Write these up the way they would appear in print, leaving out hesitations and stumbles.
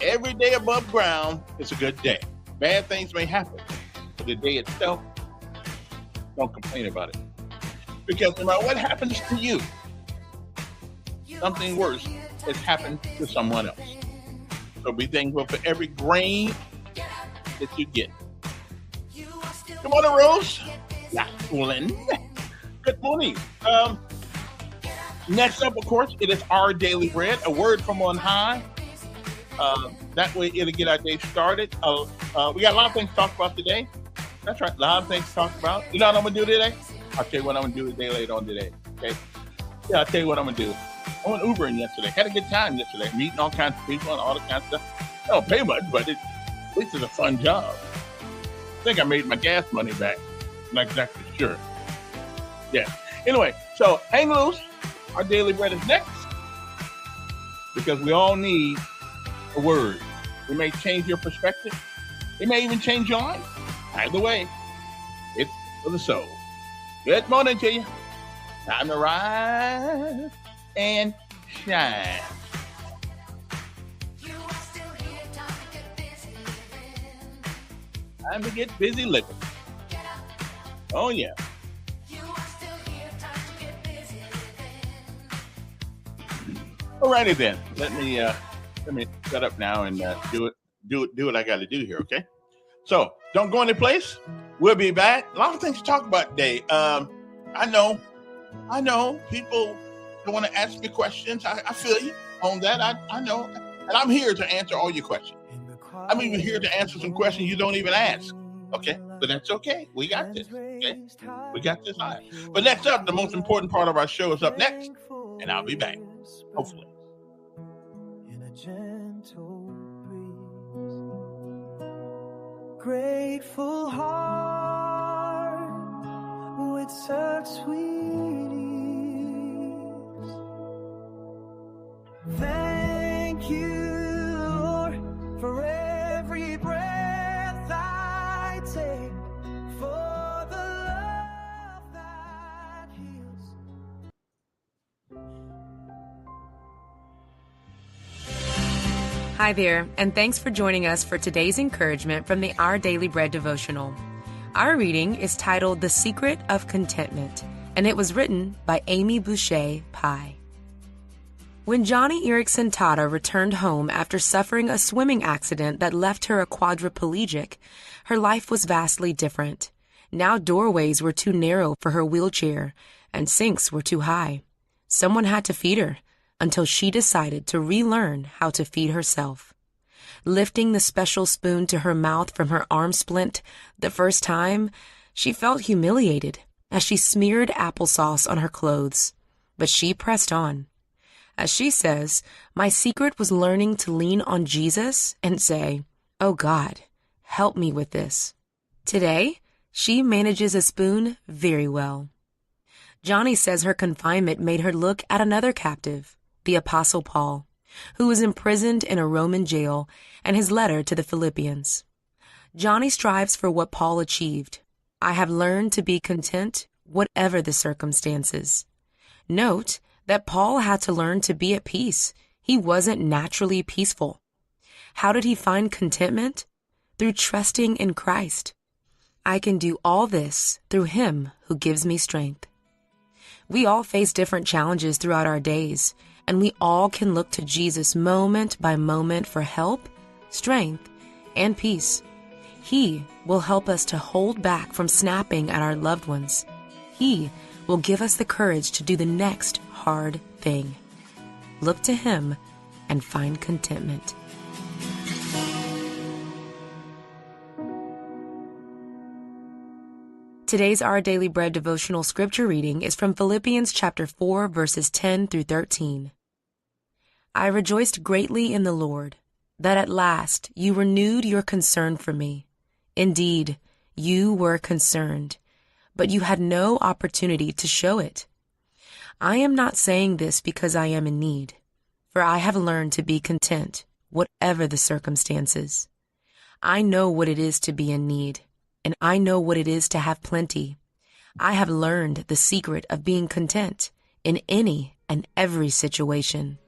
every day above ground is a good day. Bad things may happen, but the day itself, don't complain about it. Because no matter what happens to you, something worse has happened to someone else. So be thankful for every grain that you get. Good morning, Rose. Jacqueline. Good morning. Next up, of course, it is our daily bread, a word from on high. That way it'll get our day started. We got a lot of things to talk about today. That's right, a lot of things to talk about. You know what I'm going to do today? I'll tell you what I'm going to do today later on today. Okay? Yeah, I'll tell you what I'm going to do. I went Ubering yesterday. Had a good time yesterday, meeting all kinds of people and all that kind of stuff. I don't pay much, but at least it's a fun job. I think I made my gas money back. I'm not exactly sure. Yeah. Anyway, so hang loose. Our daily bread is next. Because we all need a word. It may change your perspective. It may even change your life. Either way, it's for the soul. Good morning to you. Time to rise and shine. Time to get busy living. Oh yeah. Alrighty then. Let me shut up now and do what I got to do here. Okay. So don't go any place. We'll be back. A lot of things to talk about today. I know people don't want to ask me questions. I feel you on that. I know. And I'm here to answer all your questions. I'm even here to answer some questions you don't even ask. Okay. But that's okay. We got this. Okay. We got this. All right. But next up, the most important part of our show is up next. And I'll be back. Hopefully. In a gentle breeze, grateful heart with such sweet ease. Thank you, Lord, for every breath I take, for the love that heals. Hi there, and thanks for joining us for today's encouragement from the Our Daily Bread devotional. Our reading is titled The Secret of Contentment, and it was written by Amy Boucher Pye. When Johnny Erickson Tata returned home after suffering a swimming accident that left her a quadriplegic, her life was vastly different. Now doorways were too narrow for her wheelchair, and sinks were too high. Someone had to feed her, until she decided to relearn how to feed herself. Lifting the special spoon to her mouth from her arm splint the first time, she felt humiliated as she smeared applesauce on her clothes. But she pressed on. As she says, my secret was learning to lean on Jesus and say, "Oh God, help me with this." Today, she manages a spoon very well. Johnny says her confinement made her look at another captive, the Apostle Paul, who was imprisoned in a Roman jail, and his letter to the Philippians. Johnny strives for what Paul achieved. I have learned to be content, whatever the circumstances. Note that Paul had to learn to be at peace. He wasn't naturally peaceful. How did he find contentment? Through trusting in Christ. I can do all this through Him who gives me strength. We all face different challenges throughout our days, and we all can look to Jesus moment by moment for help, strength, and peace. He will help us to hold back from snapping at our loved ones. He will give us the courage to do the next hard thing. Look to Him and find contentment. Today's Our Daily Bread devotional scripture reading is from Philippians chapter 4, verses 10 through 13. I rejoiced greatly in the Lord, that at last you renewed your concern for me. Indeed, you were concerned, but you had no opportunity to show it. I am not saying this because I am in need, for I have learned to be content, whatever the circumstances. I know what it is to be in need, and I know what it is to have plenty. I have learned the secret of being content in any and every situation,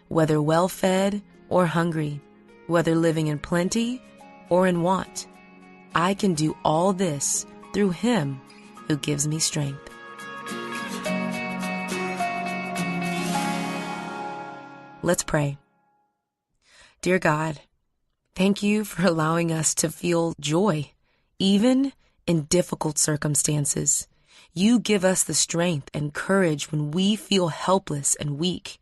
whether well-fed or hungry, whether living in plenty or in want. I can do all this through Him who gives me strength. Let's pray. Dear God, thank you for allowing us to feel joy, even in difficult circumstances. You give us the strength and courage when we feel helpless and weak.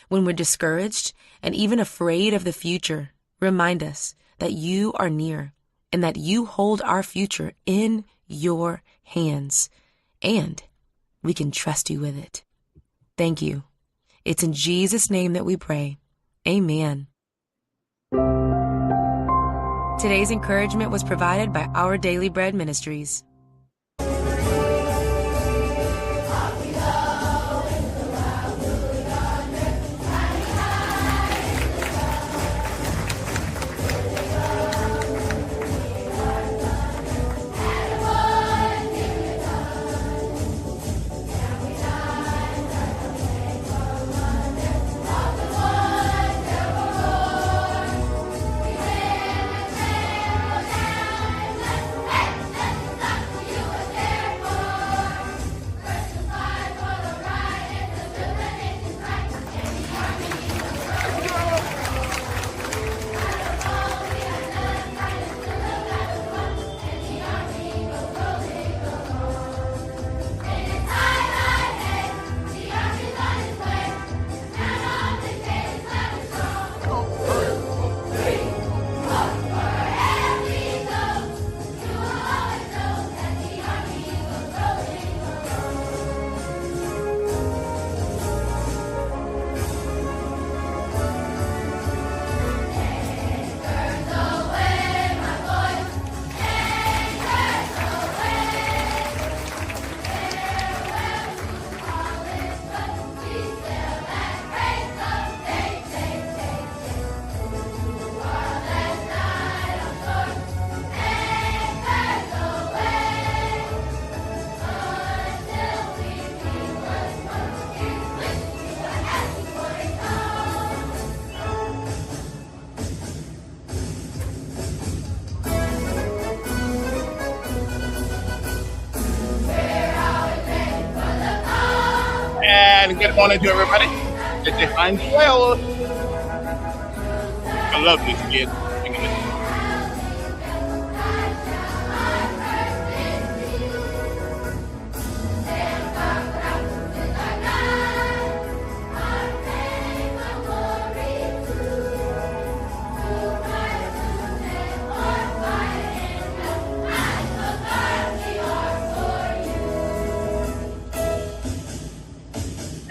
When we're discouraged and even afraid of the future, remind us that you are near and that you hold our future in your hands, and we can trust you with it. Thank you. It's in Jesus' name that we pray. Amen. Today's encouragement was provided by Our Daily Bread Ministries. And good morning to everybody. It's behind 12. I love this kid.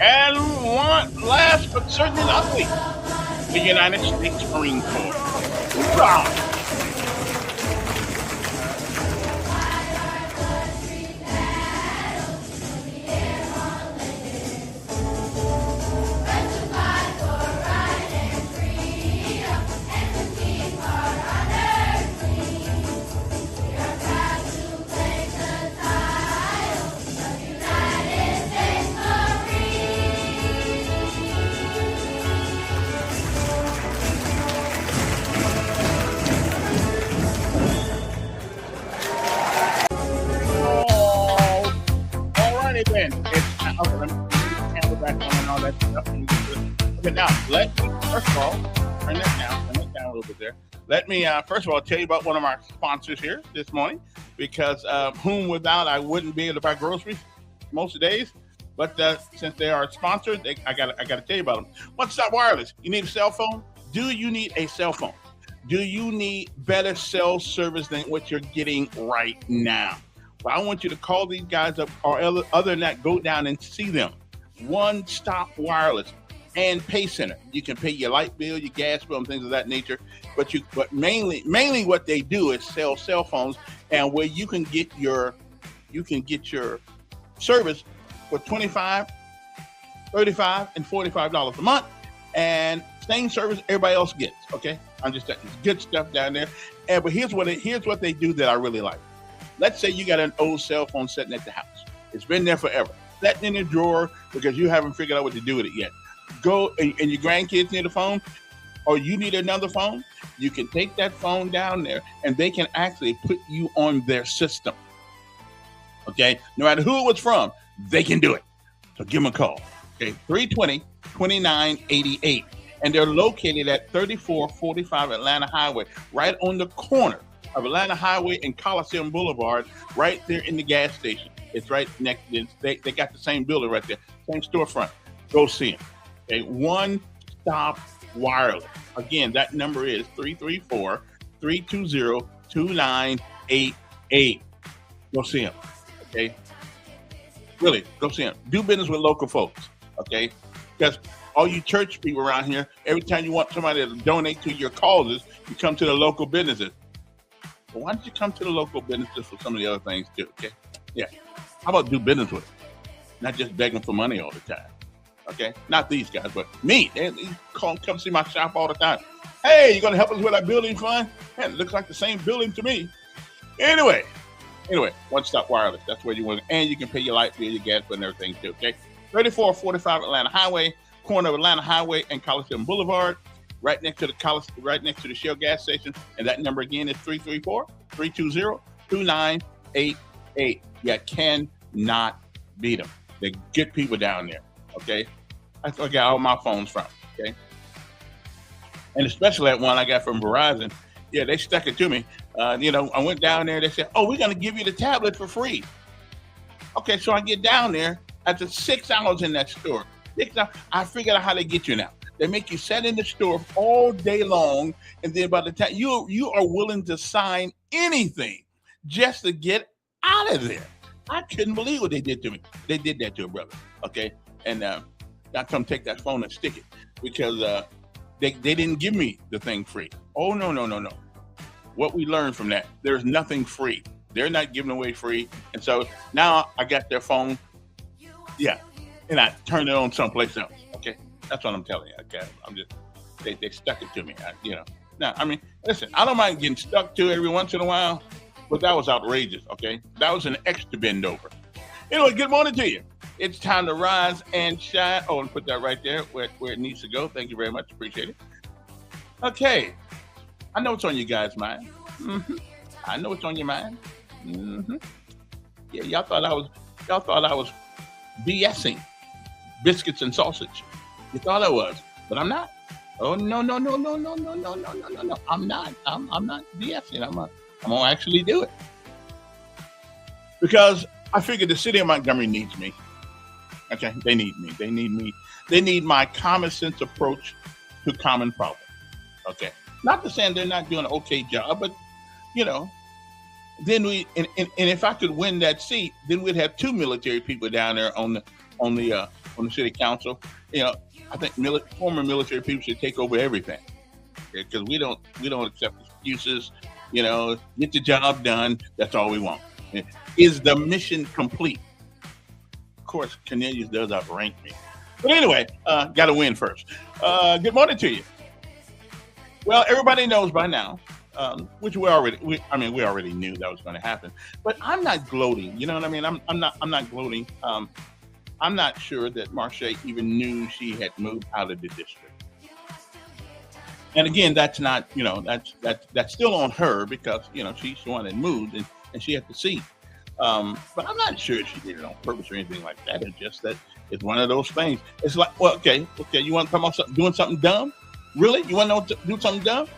And one last but certainly not least, the United States Marine Corps. Hoorah! Then it's okay. Let me put the camera back on and all that stuff. Okay, now let me first of all turn that down a little bit there. Let me first of all tell you about one of our sponsors here this morning, because whom without I wouldn't be able to buy groceries most of the days. But since they are sponsored, I got to tell you about them. One Stop Wireless. You need a cell phone? Do you need a cell phone? Do you need better cell service than what you're getting right now? Well, I want you to call these guys up, or other than that, go down and see them. One Stop Wireless and PayCenter. You can pay your light bill, your gas bill, and things of that nature. But mainly what they do is sell cell phones, and where you can get your service for $25, $35, and $45 a month, and same service everybody else gets. Okay, I'm just telling you, it's good stuff down there. But here's what they do that I really like. Let's say you got an old cell phone sitting at the house. It's been there forever, sitting in a drawer because you haven't figured out what to do with it yet. Go and your grandkids need a phone. or you need another phone, you can take that phone down there and they can actually put you on their system. Okay, no matter who it was from, they can do it. So give them a call. Okay, 320-2988. And they're located at 3445 Atlanta Highway, right on the corner of Atlanta Highway and Coliseum Boulevard, right there in the gas station. It's right next to they got the same building right there, same storefront. Go see them. Okay, One Stop Wireless. Again, that number is 334-320-2988. Go see them. Okay, really, go see them. Do business with local folks. Okay, because all you church people around here, every time you want somebody to donate to your causes, you come to the local businesses. Well, why don't you come to the local businesses for some of the other things too? Okay, yeah. How about do business with them? Not just begging for money all the time. Okay, not these guys, but me. They come see my shop all the time. Hey, you gonna help us with our building fund? Man, it looks like the same building to me. Anyway, One Stop Wireless. That's where you want, and you can pay your light bill, your gas bill, and everything too. Okay, 3445 Atlanta Highway, corner of Atlanta Highway and Coliseum Boulevard, right next to the Shell gas station. And that number again is 334-320-2988. You cannot beat them. They're good people down there. Okay, that's where I got all my phones from. Okay, and especially that one I got from Verizon. Yeah, they stuck it to me. I went down there. They said, "Oh, we're gonna give you the tablet for free." Okay, so I get down there after 6 hours in that store. 6 hours, I figured out how they get you now. They make you sit in the store all day long, and then by the time you are willing to sign anything just to get out of there. I couldn't believe what they did to me. They did that to a brother. Okay, and I come take that phone and stick it because they didn't give me the thing free. Oh no. What we learned from that, there's nothing free. They're not giving away free, and so now I got their phone. Yeah, and I turned it on someplace else. Okay, that's what I'm telling you. Okay, I'm just they stuck it to me. Now, I mean, listen, I don't mind getting stuck to every once in a while, but that was outrageous. Okay, that was an extra bend over. Anyway, good morning to you. It's time to rise and shine. Oh, and put that right there where it needs to go. Thank you very much. Appreciate it. Okay, I know it's on you guys' mind. I know it's on your mind. Yeah, y'all thought I was BSing biscuits and sausage. You thought I was, but I'm not. Oh no. I'm not. I'm not BSing. I'm gonna actually do it because I figured the city of Montgomery needs me. Okay, they need me. They need me. They need my common sense approach to common problems. Okay, not to say they're not doing an okay job, but then we and if I could win that seat, then we'd have 2 military people down there on the city council. I think former military people should take over everything because we don't accept excuses. Get the job done. That's all we want. Is the mission complete? Of course, Cornelius does outrank me, but anyway, got to win first. Good morning to you. Well, everybody knows by now. Which we already knew that was going to happen, but I'm not gloating. You know what I mean? I'm not gloating. I'm not sure that Marsha even knew she had moved out of the district. And again, that's not, that's still on her because she's the one that moved and she had to see. But I'm not sure she did it on purpose or anything like that. It's just that it's one of those things. It's like, well, okay, you want to talk about doing something dumb? Really? You want to do something dumb?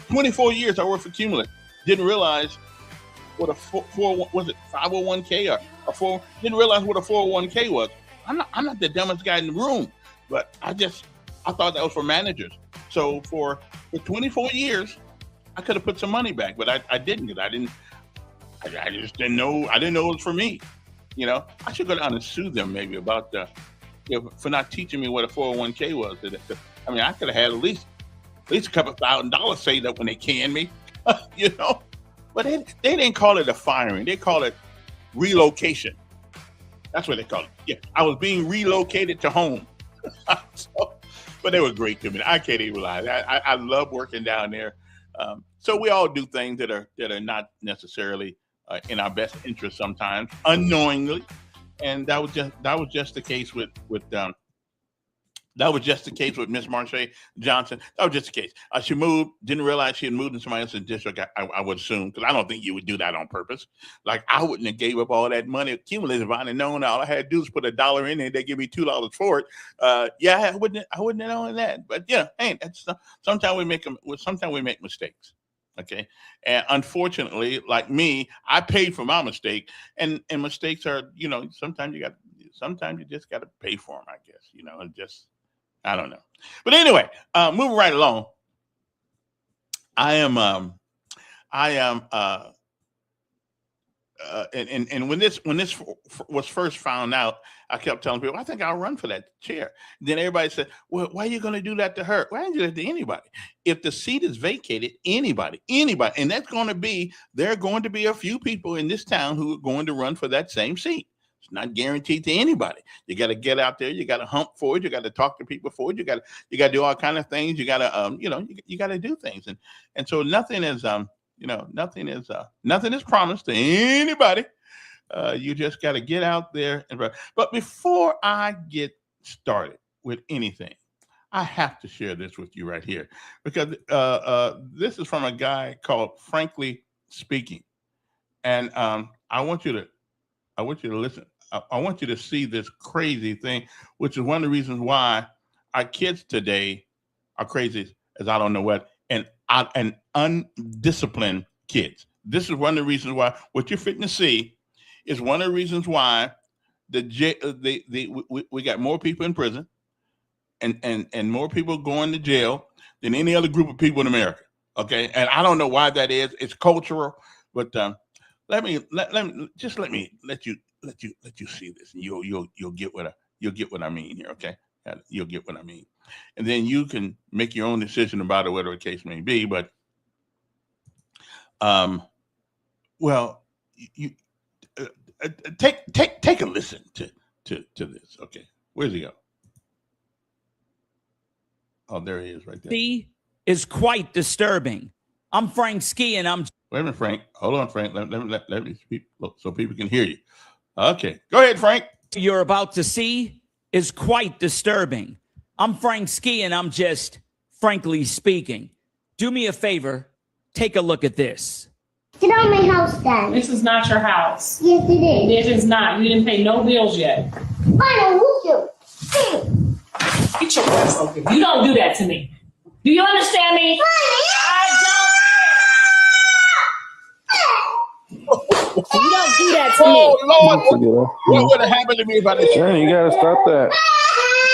24 years I worked for Cumulus. Didn't realize what a 501k or 4. Didn't realize what a 401k was. I'm not the dumbest guy in the room, but I thought that was for managers. So for 24 years, I could have put some money back, but I didn't because I just didn't know. I didn't know it was for me. I should go down and sue them maybe about for not teaching me what a 401k was. I mean, I could have had at least a couple $1,000 saved up when they canned me, But they didn't call it a firing. They call it relocation. That's what they call it. Yeah, I was being relocated to home. But they were great to me. I can't even lie. I love working down there. So we all do things that are not necessarily in our best interest sometimes, unknowingly. And that was just the case with That was just the case with Miss Marsha Johnson. That was just the case. She moved, didn't realize she had moved in somebody else's district. I would assume, because I don't think you would do that on purpose. Like, I wouldn't have gave up all that money accumulated if I'd have known all I had to do was put $1 in there. They give me $2 for it. Yeah, I wouldn't have known that. But yeah, hey, that's sometimes we make mistakes. Okay, and unfortunately, like me, I paid for my mistake, and mistakes are, sometimes you just got to pay for them. I guess, and just. I don't know. But anyway, moving right along. I am and when this was first found out, I kept telling people, I think I'll run for that chair. Then everybody said, well, why are you going to do that to her? Why don't you do that to anybody? If the seat is vacated, anybody, and there are going to be a few people in this town who are going to run for that same seat. Not guaranteed to anybody. You got to get out there. You got to hump for it. You got to talk to people for it. You got to do all kind of things. You got to, you got to do things. And so nothing is promised to anybody. You just got to get out there but before I get started with anything, I have to share this with you right here, because this is from a guy called Frankly Speaking, and I want you to listen. I want you to see this crazy thing, which is one of the reasons why our kids today are crazy as I don't know what, and undisciplined kids. This is one of the reasons why what you're fitting to see is one of the reasons why we got more people in prison and more people going to jail than any other group of people in America. Okay, and I don't know why that is. It's cultural, but let me let you see this, and you'll get what I mean here. Okay, you'll get what I mean, and then you can make your own decision about it, whatever the case may be. But well, you take a listen to this. Okay, where's he go? Oh, there he is, right there. Is quite disturbing. I'm Frank Ski, and I'm. Wait a minute, Frank. Hold on, Frank. Let me speak so people can hear you. Okay, go ahead, Frank. You're about to see is quite disturbing. I'm Frank Ski, and I'm just frankly speaking. Do me a favor, take a look at this. Get out of my house, then. This is not your house. Yes, it is. It is not. You didn't pay no bills yet. Fine, who's you? Get your ass over here. You don't do that to me. Do you understand me? You don't do that to me. Oh, Lord. What would have happened to me if I didn't? Journey, you got to stop that.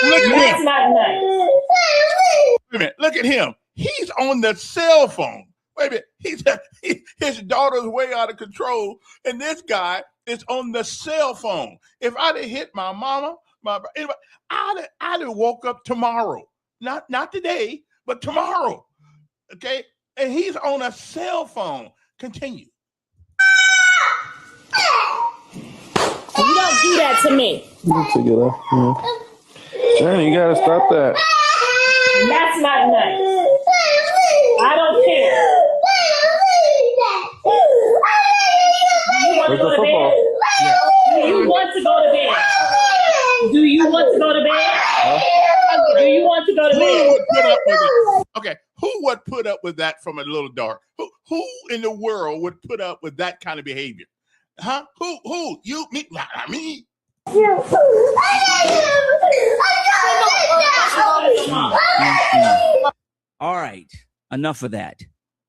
Look at That's him. not nice. Wait a minute. Look at him. He's on the cell phone. Wait a minute. His daughter's way out of control, and this guy is on the cell phone. If I'd have hit my mama, I'd have woke up tomorrow. Not today, but tomorrow. Okay? And he's on a cell phone. Continue. You don't do that to me. Journey, you got to stop that. That's not nice. I don't care. Where's the football? Do you want to go to bed? Do you want to go to bed? Do you want to go to bed? Who would put up with it? Okay, who would put up with that from a little dark? Who in the world would put up with that kind of behavior? Huh? Who? You? Me? Not me. All right, enough of that.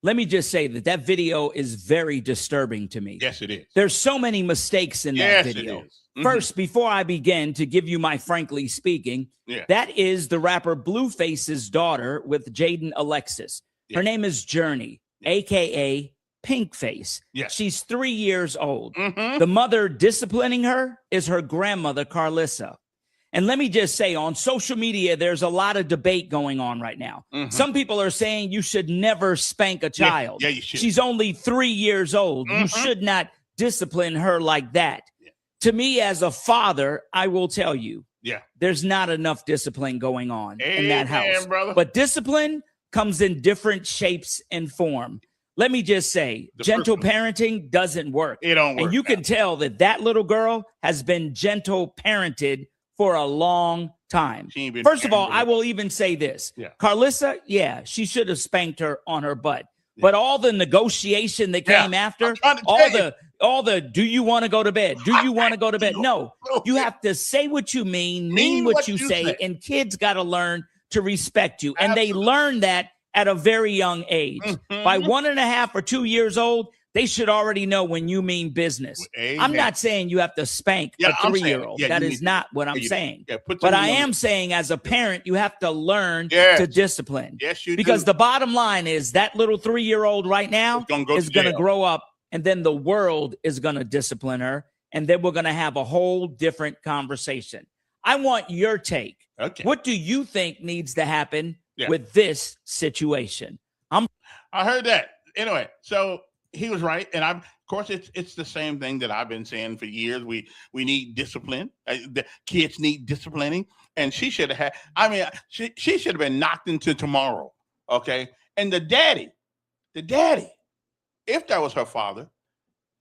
Let me just say that video is very disturbing to me. Yes, it is. There's so many mistakes in that video. It is. Mm-hmm. First, before I begin to give you my frankly speaking, that is the rapper Blueface's daughter with Jaden Alexis. Her name is Journey, a.k.a. Pink Face. Yes. She's 3 years old. Mm-hmm. The mother disciplining her is her grandmother, Carlissa. And let me just say, on social media, there's a lot of debate going on right now. Mm-hmm. Some people are saying you should never spank a child. Yeah, you should. She's only 3 years old. Mm-hmm. You should not discipline her like that. Yeah. To me, as a father, I will tell you, there's not enough discipline going on in that house. Brother. But discipline comes in different shapes and form. Let me just say, gentle parenting doesn't work. It don't work. And you can tell that little girl has been gentle parented for a long time. She ain't been First of all, parent I will even say this. Yeah. Carlissa, yeah, she should have spanked her on her butt. Yeah. But all the negotiation that came after, all the do you want to go to bed? Do you want to go to bed? No, you have to say what you mean what you say, and kids got to learn to respect you. And they learn that at a very young age. By 1.5 or 2 years old, they should already know when you mean business. Amen. I'm not saying you have to spank a 3-year-old. That is not what I'm saying. But I am saying as a parent, you have to learn to discipline. Yes, you do. Because the bottom line is that little 3-year-old right now is going to grow up, and then the world is going to discipline her, and then we're going to have a whole different conversation. I want your take. Okay. What do you think needs to happen with this situation? I heard that. Anyway, so he was right, and of course it's the same thing that I've been saying for years. We need discipline. The kids need disciplining, and she should have had. I mean, she should have been knocked into tomorrow. Okay, and the daddy, if that was her father,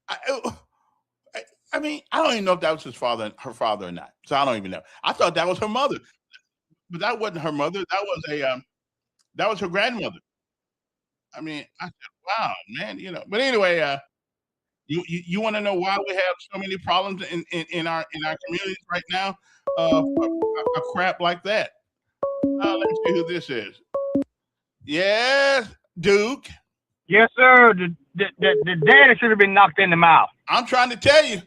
I mean, I don't even know if that was her father or not. So I don't even know. I thought that was her mother, but that wasn't her mother. That was her grandmother. I mean, I said, wow, man, But anyway, you want to know why we have so many problems in our communities right now? A crap like that. Let me see who this is. Yes, Duke. Yes, sir. The daddy should have been knocked in the mouth. I'm trying to tell you.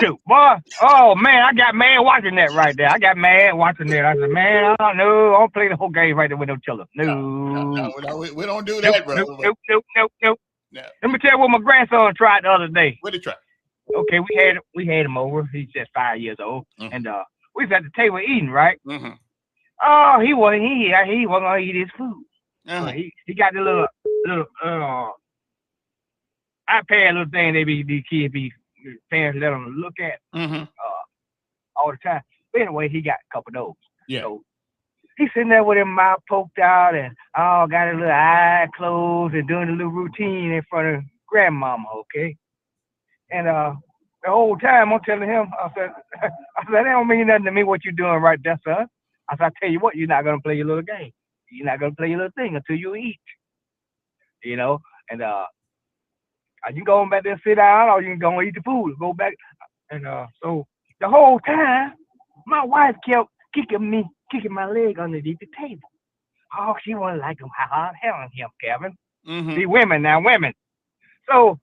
Shoot, boy. Oh, man, I got mad watching that right there. I got mad watching that. I said, man, I don't play the whole game right there with no children. No, we don't do that, bro. Nope. No. Let me tell you what my grandson tried the other day. What did he try? Okay, we had him over. He's just 5 years old. And we was at the table eating, right? Oh, he wasn't gonna eat his food. He got the little iPad little thing the kids be parents let them look at all the time. But anyway, he got a couple of those. Yeah. So he's sitting there with his mouth poked out and got his little eye closed and doing a little routine in front of grandmama, okay? And the whole time I'm telling him, I said, that don't mean nothing to me what you're doing right there, son. I said, I tell you what, you're not gonna play your little game. You're not gonna play your little thing until you eat. And you can go back there and sit down, or you can go and eat the food. Go back. And so the whole time, my wife kept kicking my leg underneath the table. Oh, she wasn't like him hard on him, Kevin. See, women. So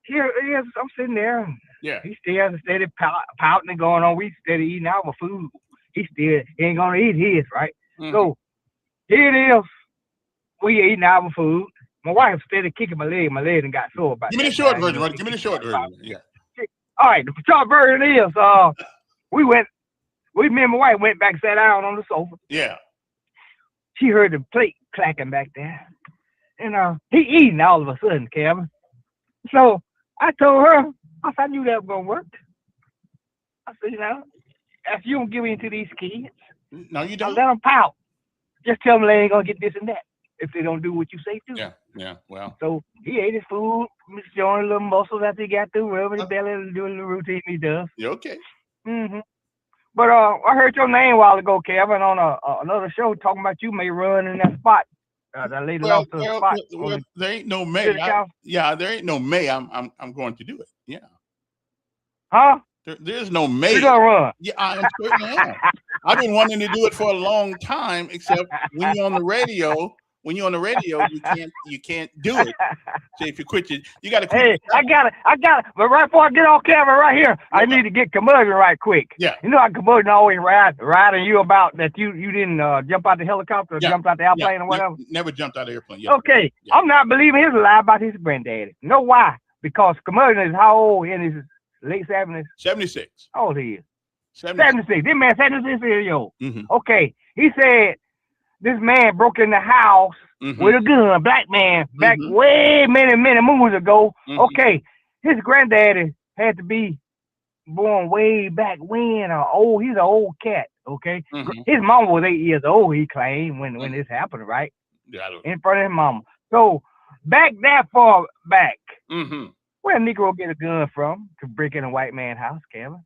here it is. I'm sitting there. And he's still steady pouting and going on. We steady eating our food. He still ain't gonna eat his, right? So here it is. We eating our food. My wife started kicking my leg. My leg and got sore about it. Give me the short version, buddy. Give me the short version. Yeah. All right, the short version is me and my wife went back, sat down on the sofa. Yeah. She heard the plate clacking back there. And he eating all of a sudden, Kevin. So I told her, I said, I knew that was gonna work. I said, if you don't give in to these kids, no, you don't. Let them pout. Just tell them they ain't gonna get this and that if they don't do what you say to. Yeah, well. So he ate his food, showing a little muscles after he got through, rubbing his belly and doing the routine he does. You okay? But I heard your name a while ago, Kevin, on another show talking about you may run in that spot. That lady lost the spot. Well, there ain't no May. There ain't no May. I'm going to do it. Yeah. Huh? There's no May. You're gonna run. Yeah, I certainly am. I've been wanting to do it for a long time, except when you're on the radio, you can't do it. So if you quit, you got to quit. Hey, I got it. But right before I get off camera right here, I need to get curmudgeon right quick. Yeah. You know how curmudgeon always riding you about that you didn't jump out the helicopter or jump out the airplane or whatever? Never jumped out of the airplane. Yeah. Okay. Yeah. I'm not believing his lie about his granddaddy. Know why? Because curmudgeon is how old in his late 70s? 76. How old he is? 76. This man 76 years old. Okay. He said this man broke in the house with a gun, black man, back way many moons ago. Okay. His granddaddy had to be born way back when, he's an old cat. Okay. His mama was 8 years old, he claimed, when this happened, right? Yeah, in front of his mama. So back that far back, where a Negro get a gun from to break in a white man's house, Kevin?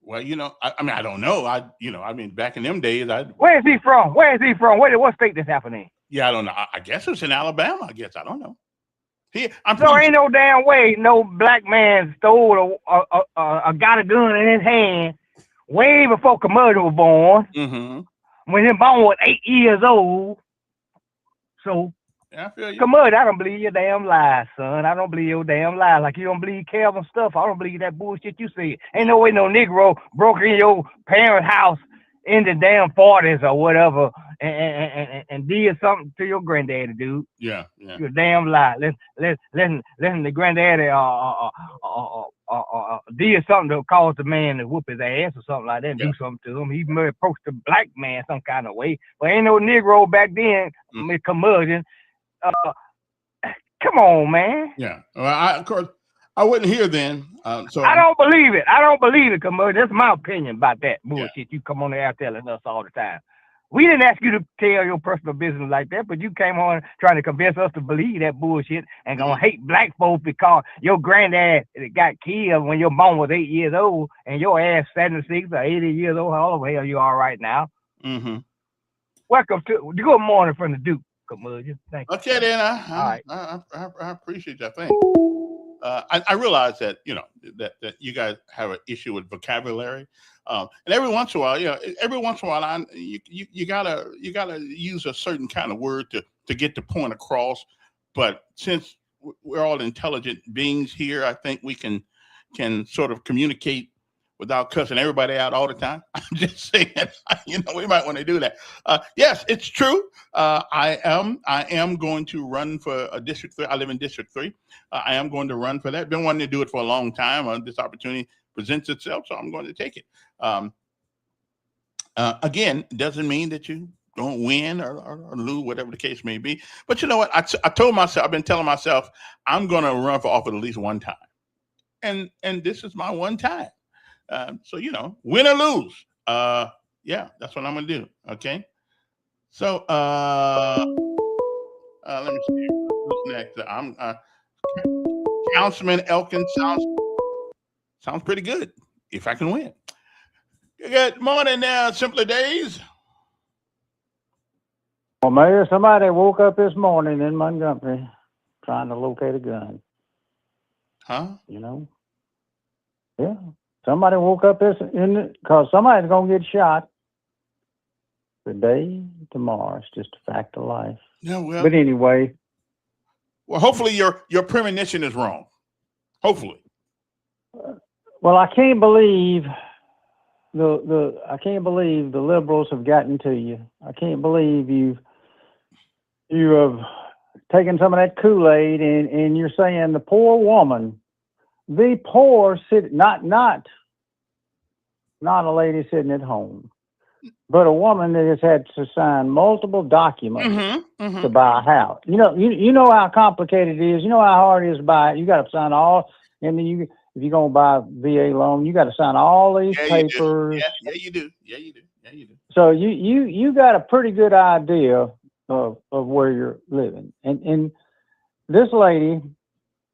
Well, I mean, I don't know. I mean, back in them days, Where is he from? Where is he from? What state this happening? Yeah, I don't know. I guess it's in Alabama. I guess I don't know. So ain't no damn way no black man stole got a gun in his hand way before Curmudgeon was born. Mm-hmm. When his born was 8 years old. So yeah, I feel you. Curmudgeon, I don't believe your damn lies, son. I don't believe your damn lies. Like you don't believe Calvin stuff. I don't believe that bullshit you say. Ain't no way no Negro broke in your parents' house in the damn 40s or whatever and did something to your granddaddy, dude. Yeah. You're a damn lie. Listen, the granddaddy did something to cause the man to whoop his ass or something like that and do something to him. He may approach the black man some kind of way. But ain't no Negro back then, Curmudgeon. Come on, man. Yeah. Well, of course, I wasn't here then. So I don't believe it. Curmudgeon. That's my opinion about that bullshit you come on there telling us all the time. We didn't ask you to tell your personal business like that, but you came on trying to convince us to believe that bullshit and gonna hate black folks because your granddad got killed when your mom was 8 years old and your ass 76 or 80 years old. How the hell you are right now? Mm-hmm. Welcome to good morning from the Duke, Curmudgeon. Thank you. Okay, then. I appreciate that. Thank you. I realize that that you guys have an issue with vocabulary, and every once in a while, you gotta use a certain kind of word to get the point across. But since we're all intelligent beings here, I think we can sort of communicate without cussing everybody out all the time. I'm just saying, we might want to do that. Yes, it's true. I am going to run for a District 3. I live in District 3. I am going to run for that. Been wanting to do it for a long time. This opportunity presents itself, so I'm going to take it. Again, doesn't mean that you don't win or lose, whatever the case may be. But you know what? I told myself, I've been telling myself, I'm going to run for office at least one time. And this is my one time. So, win or lose. Yeah, that's what I'm going to do. Okay. So, let me see. What's next? Councilman Elkins sounds pretty good if I can win. Good morning now, Simpler Days. Well, Mayor, somebody woke up this morning in Montgomery trying to locate a gun. Huh? Yeah. Somebody woke up because somebody's going to get shot today, tomorrow. It's just a fact of life. Yeah, well. But anyway. Well, hopefully your premonition is wrong. Hopefully. Well, I can't believe I can't believe the liberals have gotten to you. I can't believe you have taken some of that Kool-Aid and you're saying the poor woman, the poor not a lady sitting at home, but a woman that has had to sign multiple documents to buy a house. You know how complicated it is. You know how hard it is to buy it. You got to sign all, and then if you're going to buy a VA loan, you got to sign all these papers. Yeah, you do. So you got a pretty good idea of where you're living. And this lady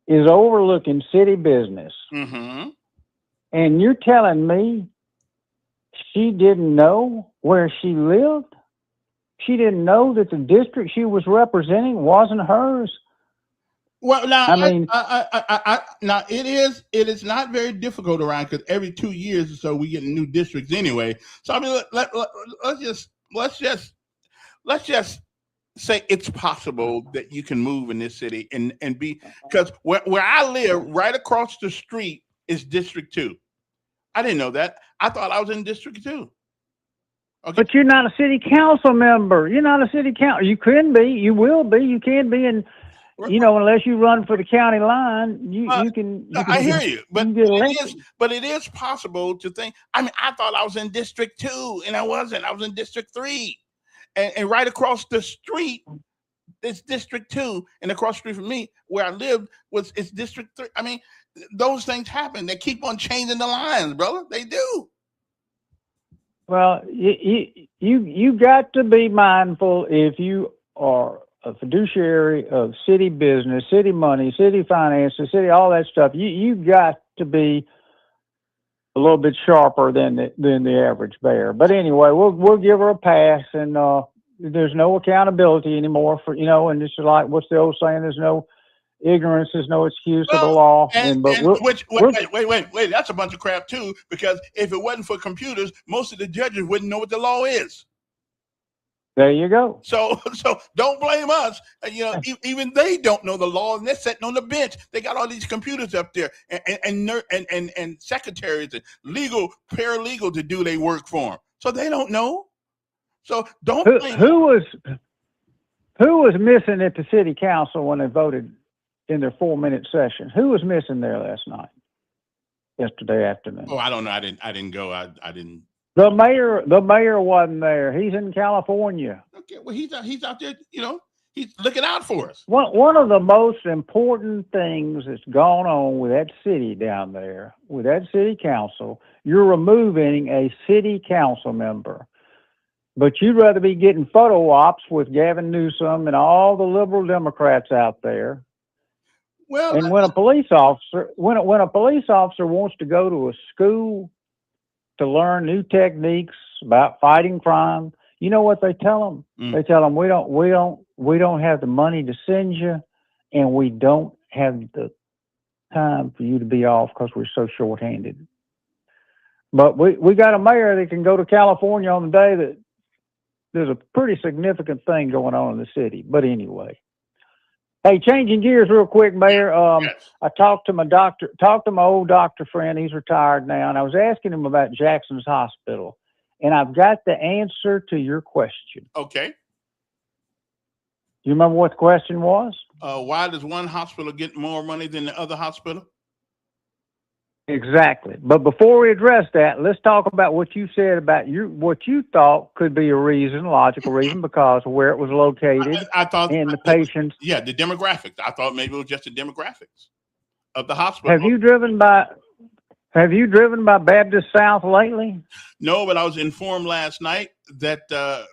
is overlooking city business. Mm-hmm. And you're telling me she didn't know where she lived? She didn't know that the district she was representing wasn't hers? Well, now I now it is not very difficult around because every 2 years or so we get new districts anyway. So I mean, let's just say it's possible that you can move in this city and be, because where I live right across the street is District 2. I didn't know that. I thought I was in District 2. Okay. But you're not a city council member. You're not a city council. You can be. You will be. You can be in. Unless you run for the county line, you can. I hear you, but it is possible to think. I mean, I thought I was in District 2, and I wasn't. I was in District 3, and right across the street is District 2, and across the street from me, where I lived, it's District 3. I mean, those things happen. They keep on changing the lines, brother. They do. Well, you got to be mindful if you are a fiduciary of city business, city money, city finances, city, all that stuff. You got to be little bit sharper than the average bear. But anyway, we'll give her a pass, and there's no accountability anymore for, and it's like, what's the old saying? There's no ignorance is no excuse of the law. Wait, that's a bunch of crap too, because if it wasn't for computers, most of the judges wouldn't know what the law is. There you go. So don't blame us. Even they don't know the law, and they're sitting on the bench. They got all these computers up there, and secretaries and paralegal to do their work for them. So they don't know. So don't blame who was missing at the city council when they voted in their 4-minute session. Who was missing there yesterday afternoon? Oh, I don't know. I didn't go. I didn't. The mayor wasn't there. He's in California. Okay, well, he's out there. He's looking out for us. One of the most important things that's gone on with that city down there, with that city council, you're removing a city council member. But you'd rather be getting photo ops with Gavin Newsom and all the liberal Democrats out there. Well, and when a police officer wants to go to a school to learn new techniques about fighting crime, you know what they tell them? They tell them, we don't have the money to send you, and we don't have the time for you to be off because we're so short-handed. But we got a mayor that can go to California on the day that there's a pretty significant thing going on in the city. But anyway. Hey, changing gears real quick, Mayor. Yes. I talked to my old doctor friend. He's retired now, and I was asking him about Jackson's Hospital, and I've got the answer to your question. Okay. You remember what the question was? Why does one hospital get more money than the other hospital? Exactly. But before we address that, let's talk about what you said about what you thought could be a logical reason, because of where it was located. I thought, and the patients. Yeah, the demographics. I thought maybe it was just the demographics of the hospital. Have you driven by Baptist South lately? No, but I was informed last night that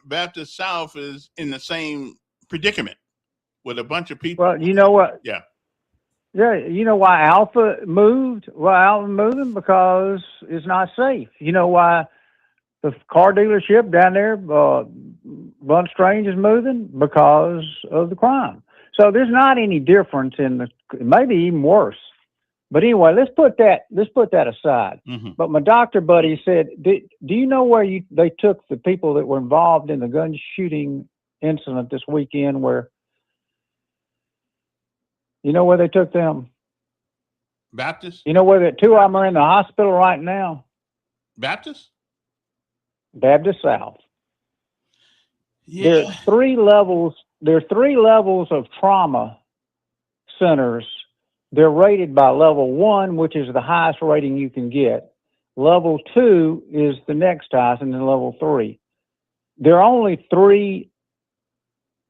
Baptist South is in the same predicament with a bunch of people. Well, you know what? Yeah. Yeah, you know why Alpha moved? Well, Alpha moving because it's not safe. You know why the car dealership down there, Blunt Strange, is moving? Because of the crime. So there's not any difference maybe even worse. But anyway, let's put that aside. Mm-hmm. But my doctor buddy said, do you know where they took the people that were involved in the gun shooting incident this weekend? You know where they took them? Baptist? You know where the two of them are in the hospital right now? Baptist? Baptist South. Yeah. There are three levels of trauma centers. They're rated by level 1, which is the highest rating you can get. Level 2 is the next highest, and then level 3. There are only 3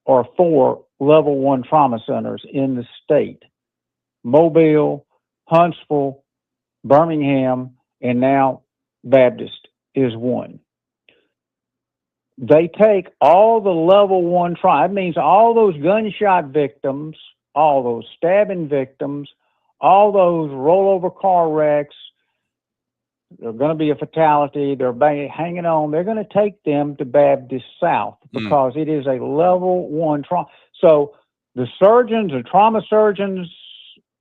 or 4 level 1 trauma centers in the state: Mobile, Huntsville, Birmingham, and now Baptist is one. They take all the level 1 trauma. That means all those gunshot victims, all those stabbing victims, all those rollover car wrecks. They're going to be a fatality. They're hanging on. They're going to take them to Baptist South because it is a level 1 trauma. So the surgeons and trauma surgeons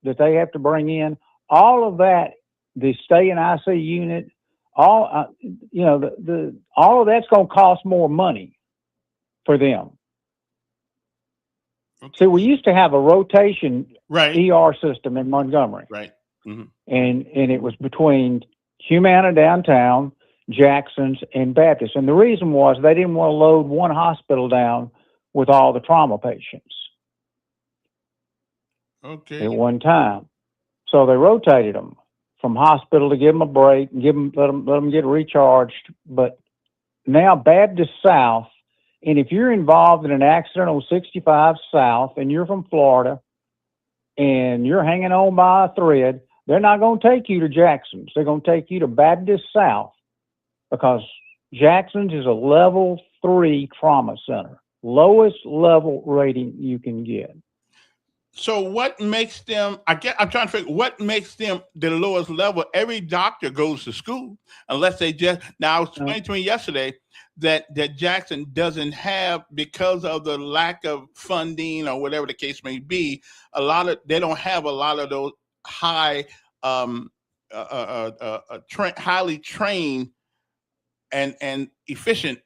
that they have to bring in, all of that, the stay in IC unit, all of that's going to cost more money for them. Okay. See, we used to have a rotation right. ER system in Montgomery. Right. Mm-hmm. And it was between Humana downtown, Jackson's, and Baptist. And the reason was they didn't want to load one hospital down with all the trauma patients. Okay. At one time. So they rotated them from hospital to give them a break, and let them get recharged. But now Baptist South, and if you're involved in an accident on 65 South and you're from Florida and you're hanging on by a thread, they're not going to take you to Jackson's. They're going to take you to Baptist South because Jackson's is a level 3 trauma center, lowest level rating you can get. So what makes them? I'm trying to figure what makes them the lowest level. Every doctor goes to school, unless they just. Now I was explaining to me yesterday that Jackson doesn't have, because of the lack of funding or whatever the case may be. They don't have a lot of those high, highly trained and efficient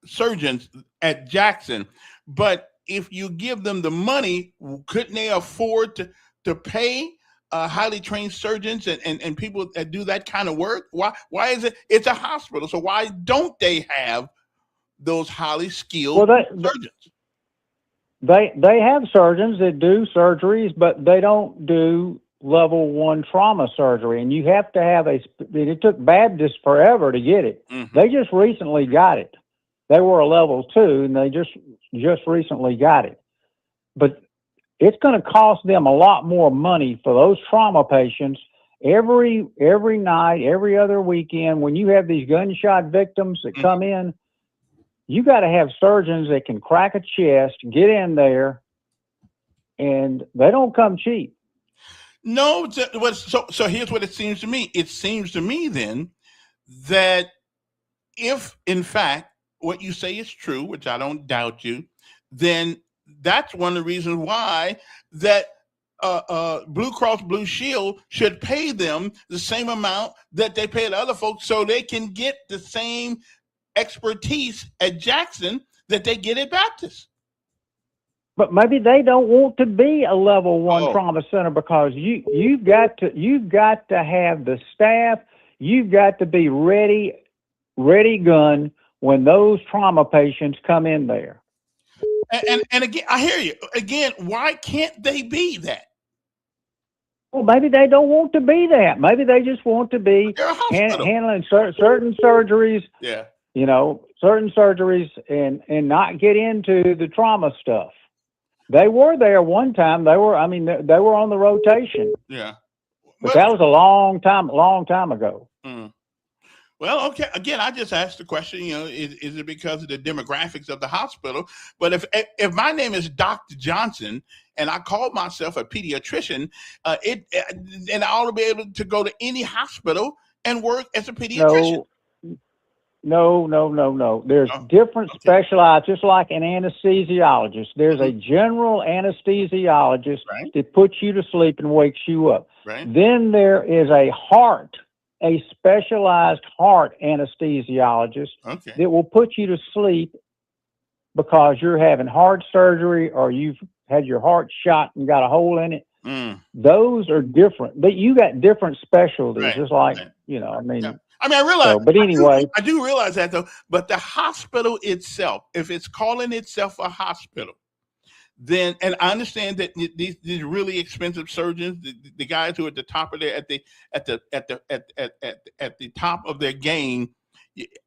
surgeons at Jackson. But if you give them the money, couldn't they afford to pay highly trained surgeons and people that do that kind of work? Why is it? It's a hospital, so why don't they have those highly skilled surgeons? They have surgeons that do surgeries, but they don't do level 1 trauma surgery. And you have to have it took Baptist forever to get it. Mm-hmm. They just recently got it. They were a level 2 and they just recently got it. But it's going to cost them a lot more money for those trauma patients every night, every other weekend. When you have these gunshot victims that come in, you got to have surgeons that can crack a chest, get in there, and they don't come cheap. No, so here's what it seems to me. It seems to me then that if, in fact, what you say is true, which I don't doubt you, then that's one of the reasons why that Blue Cross Blue Shield should pay them the same amount that they pay the other folks, so they can get the same expertise at Jackson that they get at Baptist. But maybe they don't want to be a level 1 trauma center, because you've got to have the staff. You've got to be ready gun when those trauma patients come in there. And again, I hear you. Again, why can't they be that? Well, maybe they don't want to be that. Maybe they just want to be handling certain surgeries. Yeah. Certain surgeries and not get into the trauma stuff. They were there one time. They were on the rotation. Yeah. But that was a long time ago. Mm. Well, okay. Again, I just asked the question, is it because of the demographics of the hospital? But if my name is Dr. Johnson and I call myself a pediatrician, and I ought to be able to go to any hospital and work as a pediatrician. No. There's different specialized, just like an anesthesiologist. There's a general anesthesiologist that puts you to sleep and wakes you up. Right. Then there is a specialized heart anesthesiologist that will put you to sleep because you're having heart surgery or you've had your heart shot and got a hole in it. Those are different, but you got different specialties. Just like, I realize. So, but anyway, I do realize that though. But the hospital itself, if it's calling itself a hospital, then, and I understand that these really expensive surgeons, the guys who are at the top of at the top of their game,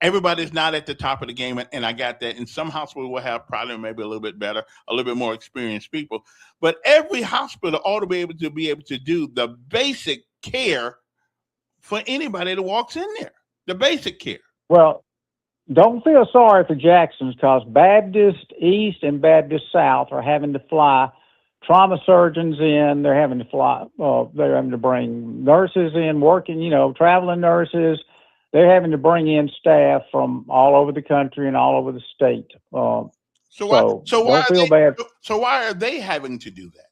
everybody's not at the top of the game, and I got that. And some hospitals will have probably maybe a little bit better, a little bit more experienced people. But every hospital ought to be able to do the basic care for anybody that walks in there. The basic care. Well, don't feel sorry for Jackson's, because Baptist East and Baptist South are having to fly trauma surgeons in. They're having to fly. They're having to bring nurses in, working. Traveling nurses. They're having to bring in staff from all over the country and all over the state. So why are they having to do that?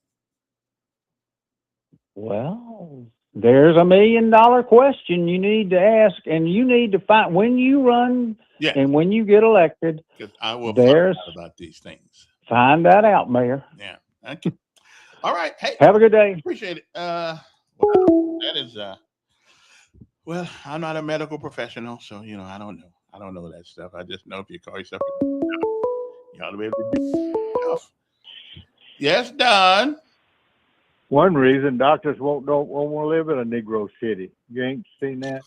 Well, there's $1 million question you need to ask, and you need to find when you run and when you get elected. I will find out about these things. Find that out, Mayor. Yeah. Thank you. All right. Hey, have a good day. Appreciate it. That is. Well, I'm not a medical professional, so I don't know. I don't know that stuff. I just know if you call yourself, you ought to be able to do stuff. Yes, Don. One reason doctors won't want to live in a Negro city. You ain't seen that.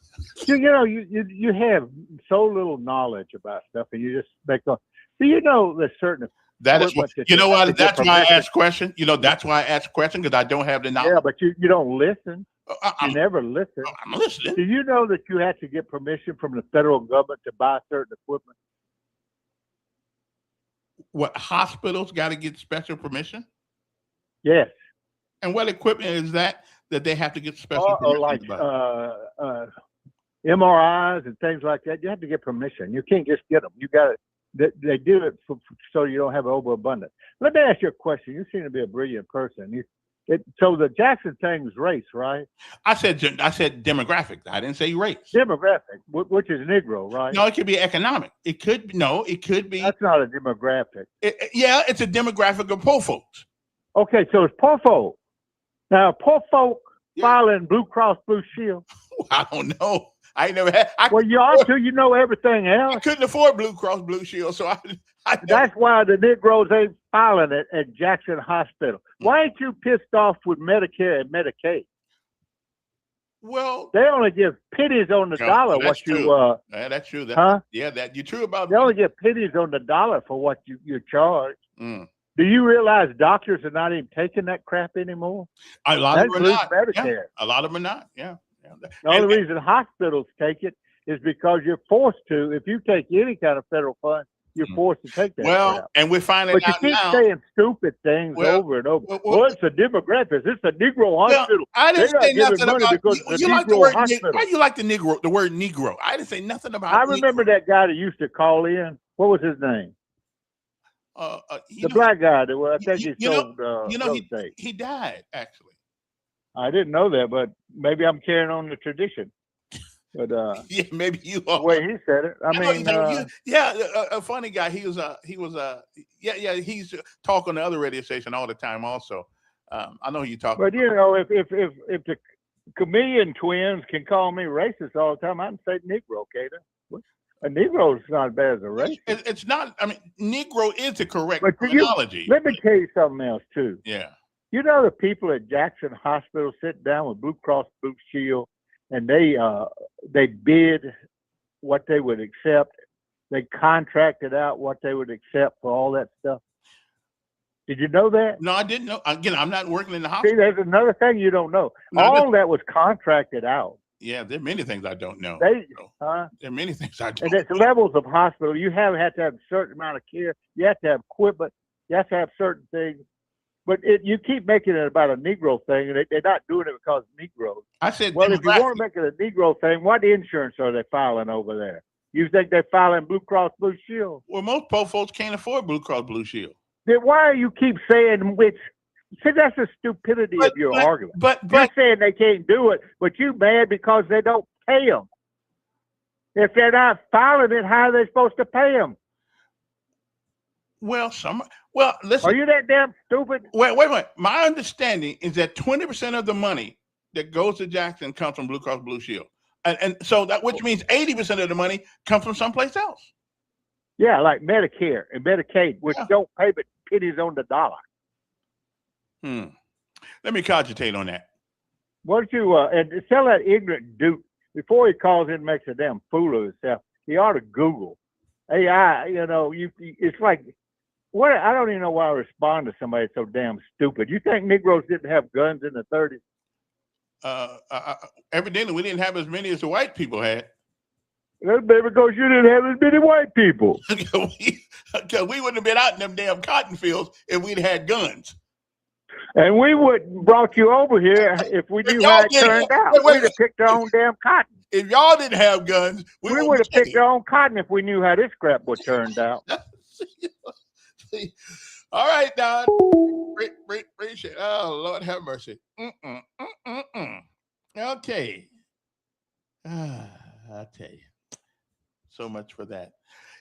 You have so little knowledge about stuff, and you just make on. Do you know that certain? That is what you know. What? That's why I ask question. That's why I ask question, because I don't have the knowledge. Yeah, but you don't listen. You never listen. I'm listening. Do you know that you have to get permission from the federal government to buy certain equipment? What, hospitals got to get special permission? Yes. And what equipment is that they have to get special Or like MRIs and things like that. You have to get permission. You can't just get them. You got to. They do it so you don't have overabundance. Let me ask you a question. You seem to be a brilliant person. So the Jackson thing is race, right? I said demographic. I didn't say race. Demographic, which is Negro, right? No, it could be economic. It could be. That's not a demographic. Yeah, it's a demographic of poor folks. Okay, so it's poor folk. Now, poor folk filing Blue Cross Blue Shield. I don't know. I ain't never had. Well, you ought to. You know everything else. I couldn't afford Blue Cross Blue Shield, so That's why the Negroes ain't filing it at Jackson Hospital. Why ain't you pissed off with Medicare and Medicaid? Well, they only give pennies on the dollar. That's what true. you that's true. Yeah, that you're true about. They only give pennies on the dollar for what you charge. Mm. Do you realize doctors are not even taking that crap anymore? A lot of them are not. Medicare. Yeah. A lot of them are not. Yeah. The only reason hospitals take it is because you're forced to. If you take any kind of federal fund, you're forced to take that. Well, crap. and we're finding but out you keep now. saying stupid things over and over. Well, it's a demographic. It's a Negro hospital. I didn't say nothing about you like the word Negro. Why you like the word Negro? I didn't say nothing about. I remember that guy that used to call in. What was his name? The black guy that I think he sold. He died actually. I didn't know that, but maybe I'm carrying on the tradition. But yeah, maybe you are. The way he said it. I mean, a funny guy. He's talking on the other radio station all the time. Also, I know you talk. But you know, if the chameleon twins can call me racist all the time, I can say Negro, Cater. A Negro is not as bad as a racist. It's not. I mean, Negro is the correct terminology. Let me tell you something else too. Yeah. You know, the people at Jackson Hospital sit down with Blue Cross Blue Shield, and they bid what they would accept. They contracted out what they would accept for all that stuff. Did you know that? No, I didn't know. Again, I'm not working in the hospital. See, there's another thing you don't know. All that was contracted out. Yeah, there are many things I don't know. There are many things I don't know. And it's levels of hospital. You have to have a certain amount of care. You have to have equipment. You have to have certain things. But you keep making it about a Negro thing, and they're not doing it because of Negroes. I said, well, if you want to make it a Negro thing, what insurance are they filing over there? You think they're filing Blue Cross Blue Shield? Well, most poor folks can't afford Blue Cross Blue Shield. Then why do you keep saying which? See, that's the stupidity of your argument. But you're saying they can't do it, but you mad because they don't pay them. If they're not filing it, how are they supposed to pay them? Well, listen. Are you that damn stupid? Wait. My understanding is that 20% of the money that goes to Jackson comes from Blue Cross Blue Shield, and so that which means 80% of the money comes from someplace else. Yeah, like Medicare and Medicaid, which don't pay but pennies on the dollar. Let me cogitate on that. Why don't you and tell that ignorant dude before he calls in and makes a damn fool of himself? He ought to Google AI. You know, it's like. What I don't even know why I respond to somebody so damn stupid. You think Negroes didn't have guns in the 30s? Evidently, we didn't have as many as the white people had. That's because you didn't have as many white people. we wouldn't have been out in them damn cotton fields if we'd had guns. And we wouldn't brought you over here if we knew how it turned out. We'd have picked our own damn cotton. If y'all didn't have guns, we would have picked our own cotton if we knew how this crap would turned out. All right, Don. Appreciate it. Oh, Lord have mercy. Okay. I'll tell you. So much for that.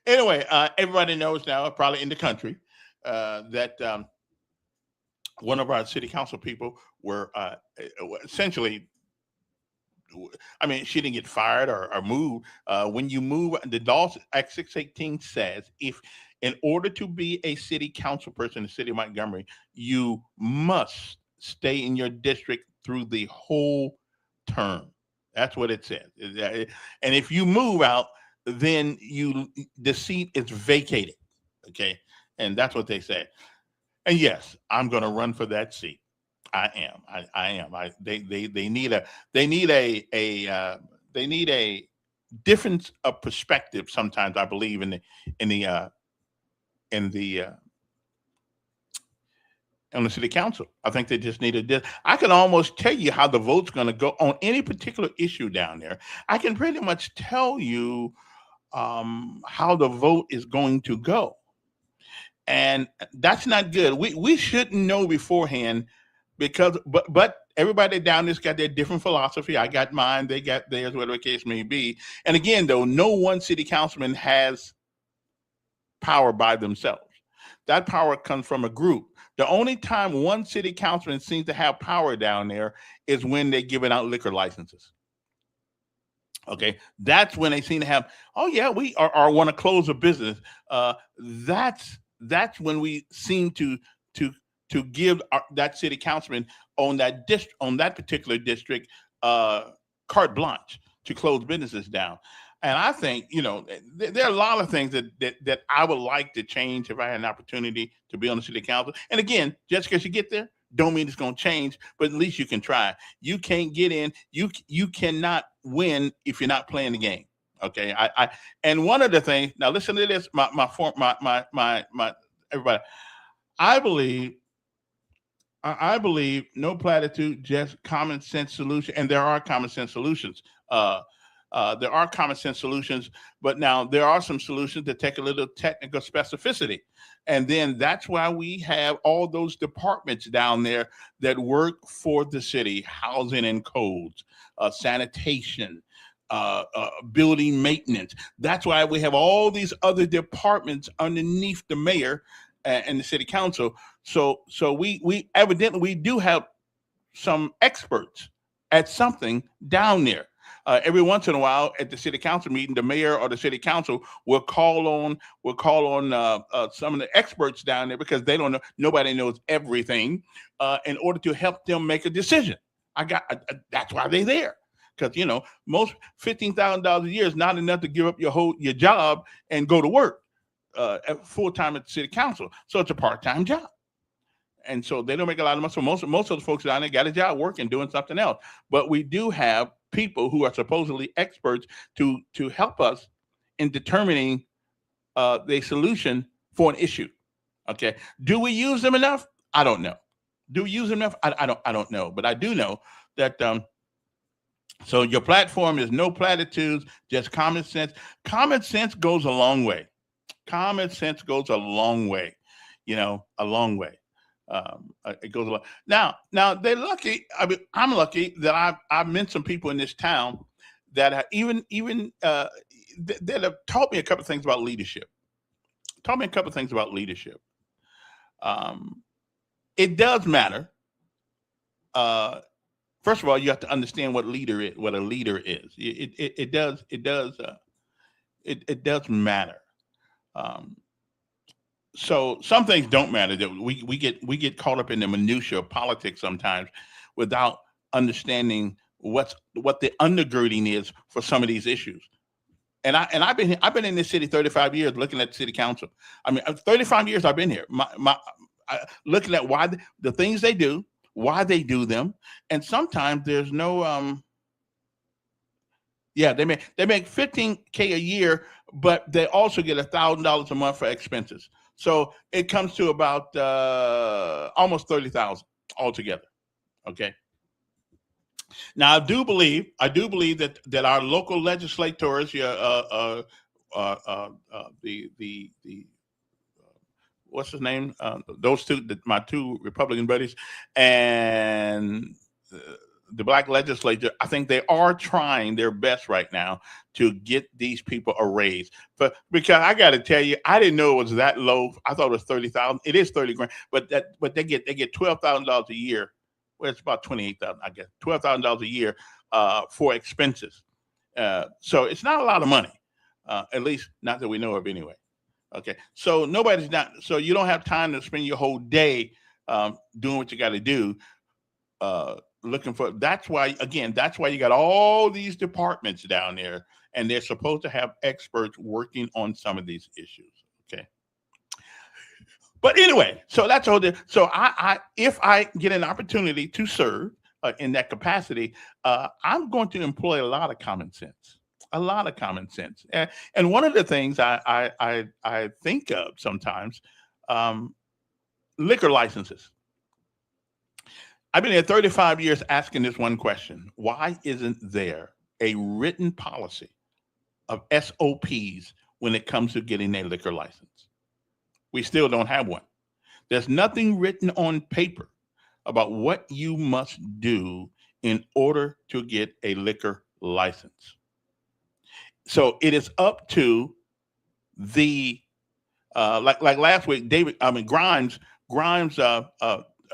Anyway, everybody knows now, probably in the country, that one of our city council people were essentially, I mean, she didn't get fired or moved. When you move, the law Act 618 says in order to be a city council person in the city of Montgomery, you must stay in your district through the whole term. That's what it says. And if you move out, then the seat is vacated. Okay. And that's what they say. And yes, I'm going to run for that seat. I am. They need a difference of perspective sometimes, I believe, in the on the city council. I think they just need to. I can almost tell you how the vote's going to go on any particular issue down there. I can pretty much tell you how the vote is going to go, and that's not good. We shouldn't know beforehand, because but everybody down there's got their different philosophy. I got mine, they got theirs, whatever the case may be. And again, though, no one city councilman has power by themselves. That power comes from a group. The only time one city councilman seems to have power down there is when they're giving out liquor licenses. Okay, that's when they seem to have, oh yeah, we are want to close a business. That's when we seem to give that city councilman on that particular district carte blanche to close businesses down. And I think, there are a lot of things that I would like to change if I had an opportunity to be on the city council. And again, just because you get there, don't mean it's going to change, but at least you can try. You can't get in. You cannot win if you're not playing the game. Okay. And one of the things, now listen to this, my everybody. I believe no platitude, just common sense solution. And there are common sense solutions. There are common sense solutions, but now there are some solutions that take a little technical specificity. And then that's why we have all those departments down there that work for the city: housing and codes, sanitation, building maintenance. That's why we have all these other departments underneath the mayor and the city council. So we evidently we do have some experts at something down there. Every once in a while at the city council meeting, the mayor or the city council will call on some of the experts down there, because they don't know, nobody knows everything, in order to help them make a decision. That's why they're there. Because most $15,000 a year is not enough to give up your job and go to work full time at the city council. So it's a part-time job. And so they don't make a lot of money. So most of the folks down there got a job working, doing something else. But we do have people who are supposedly experts to help us in determining the solution for an issue. Okay. Do we use them enough? I don't know. Do we use them enough? I don't know. But I do know that so your platform is no platitudes, just common sense. Common sense goes a long way. Common sense goes a long way. A long way. It goes a lot. Now they're lucky. I mean, I'm lucky that I've met some people in this town that have even that have taught me a couple of things about leadership. It does matter. First of all, you have to understand what a leader is. It does matter. So some things don't matter. That we get caught up in the minutia of politics sometimes without understanding what the undergirding is for some of these issues. And I've been in this city 35 years, looking at the city council. I mean, 35 years I've been here. Looking at why the things they do, why they do them, and sometimes there's no. Yeah, they make $15K a year, but they also get $1,000 a month for expenses. So it comes to about almost $30,000 altogether. Okay. Now I do believe that our local legislators, what's his name? Those two, my two Republican buddies, and the black legislature, I think they are trying their best right now to get these people a raise. But because I got to tell you, I didn't know it was that low. I thought it was 30,000. It is 30 grand, but they get $12,000 a year. Well, it's about 28,000, I guess. $12,000 a year for expenses. So it's not a lot of money, at least not that we know of anyway. Okay, so so you don't have time to spend your whole day doing what you got to do. Looking for, that's why you got all these departments down there, and they're supposed to have experts working on some of these issues. Okay. But anyway, so that's all. So if I get an opportunity to serve in that capacity, I'm going to employ a lot of common sense. And one of the things I think of sometimes, liquor licenses. I've been here 35 years asking this one question. Why isn't there a written policy of SOPs when it comes to getting a liquor license? We still don't have one. There's nothing written on paper about what you must do in order to get a liquor license. So it is up to the like last week, Grimes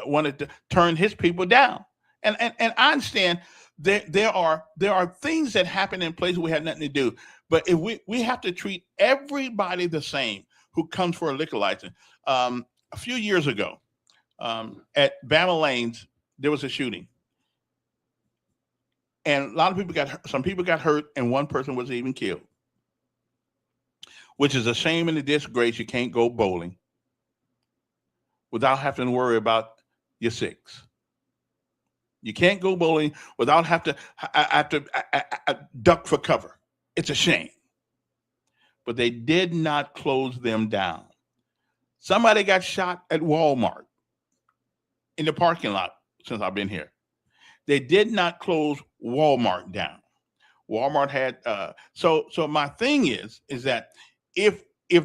wanted to turn his people down, and I understand there are things that happen in places we have nothing to do, but if we have to treat everybody the same who comes for a liquor license. A few years ago, at Bama Lanes, there was a shooting, and a lot of people some people got hurt, and one person was even killed, which is a shame and a disgrace. You can't go bowling without having to worry about your six. You can't go bowling without have to duck for cover. It's a shame. But they did not close them down. Somebody got shot at Walmart in the parking lot since I've been here. They did not close Walmart down. Walmart had so my thing is that if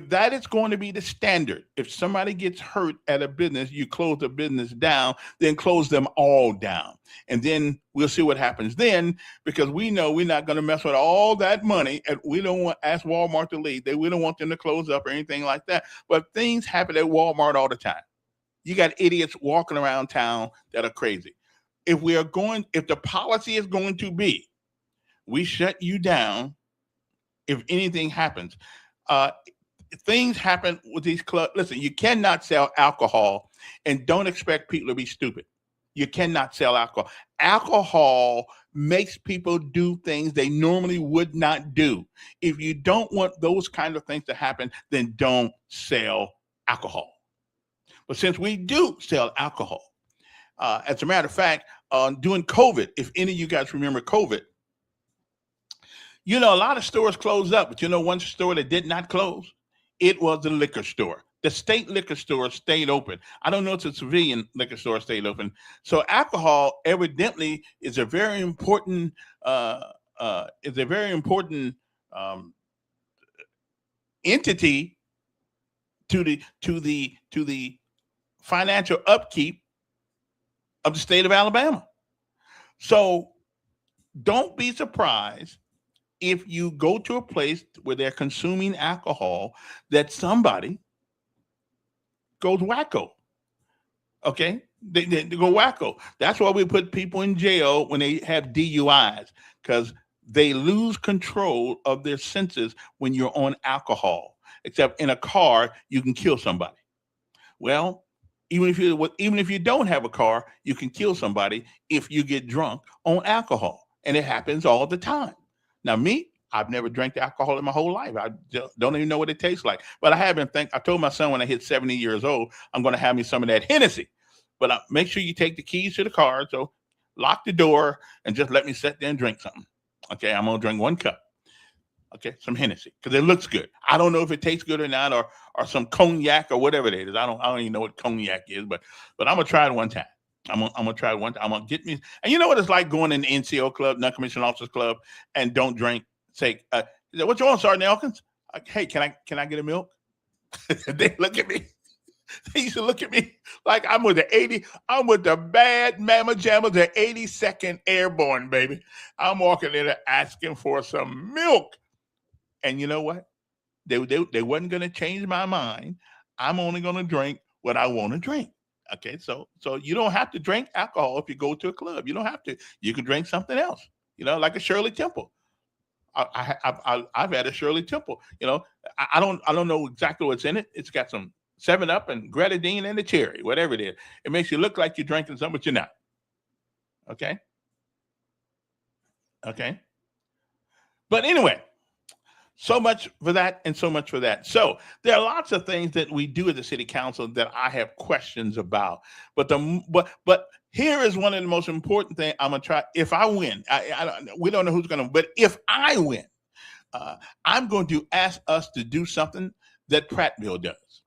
that is going to be the standard, if somebody gets hurt at a business, you close the business down, then close them all down. And then we'll see what happens then, because we know we're not going to mess with all that money, and we don't want to ask Walmart to leave. We don't want them to close up or anything like that. But things happen at Walmart all the time. You got idiots walking around town that are crazy. If the policy is going to be, we shut you down if anything happens. Things happen with these clubs. Listen, you cannot sell alcohol and don't expect people to be stupid. You cannot sell alcohol. Alcohol makes people do things they normally would not do. If you don't want those kind of things to happen, then don't sell alcohol. But since we do sell alcohol, as a matter of fact, during COVID, if any of you guys remember COVID, a lot of stores closed up, but one store that did not close? It was the liquor store. The state liquor store stayed open. I don't know if the civilian liquor store stayed open. So alcohol evidently is a very important entity to the financial upkeep of the state of Alabama. So don't be surprised if you go to a place where they're consuming alcohol, that somebody goes wacko. Okay? They go wacko. That's why we put people in jail when they have DUIs, because they lose control of their senses when you're on alcohol. Except in a car, you can kill somebody. Well, even if you don't have a car, you can kill somebody if you get drunk on alcohol. And it happens all the time. Now, me, I've never drank alcohol in my whole life. I don't even know what it tastes like. But I told my son when I hit 70 years old, I'm going to have me some of that Hennessy. But make sure you take the keys to the car. So lock the door and just let me sit there and drink something. Okay, I'm going to drink 1 cup. Okay, some Hennessy, because it looks good. I don't know if it tastes good or not, or some cognac or whatever it is. I don't even know what cognac is, but I'm going to try it one time. I'm gonna try it one time. I'm gonna get me, and you know what it's like going in the NCO club, non-commissioned officers club, and don't drink. Say, "What you want, Sergeant Elkins?" Hey, can I get a milk? They look at me. They used to look at me like I'm with the bad Mamma Jamma, the 82nd Airborne, baby. I'm walking in there asking for some milk, and you know what? They wasn't gonna change my mind. I'm only gonna drink what I want to drink. Okay, so you don't have to drink alcohol if you go to a club. You don't have to. You can drink something else. Like a Shirley Temple. I've had a Shirley Temple. I don't know exactly what's in it. It's got some 7-Up and grenadine and a cherry, whatever it is. It makes you look like you're drinking something, but you're not. Okay. But anyway. So much for that and so much for that. So there are lots of things that we do at the city council that I have questions about. But here is one of the most important things I'm going to try. If I win, we don't know who's going to, but if I win, I'm going to ask us to do something that Prattville does.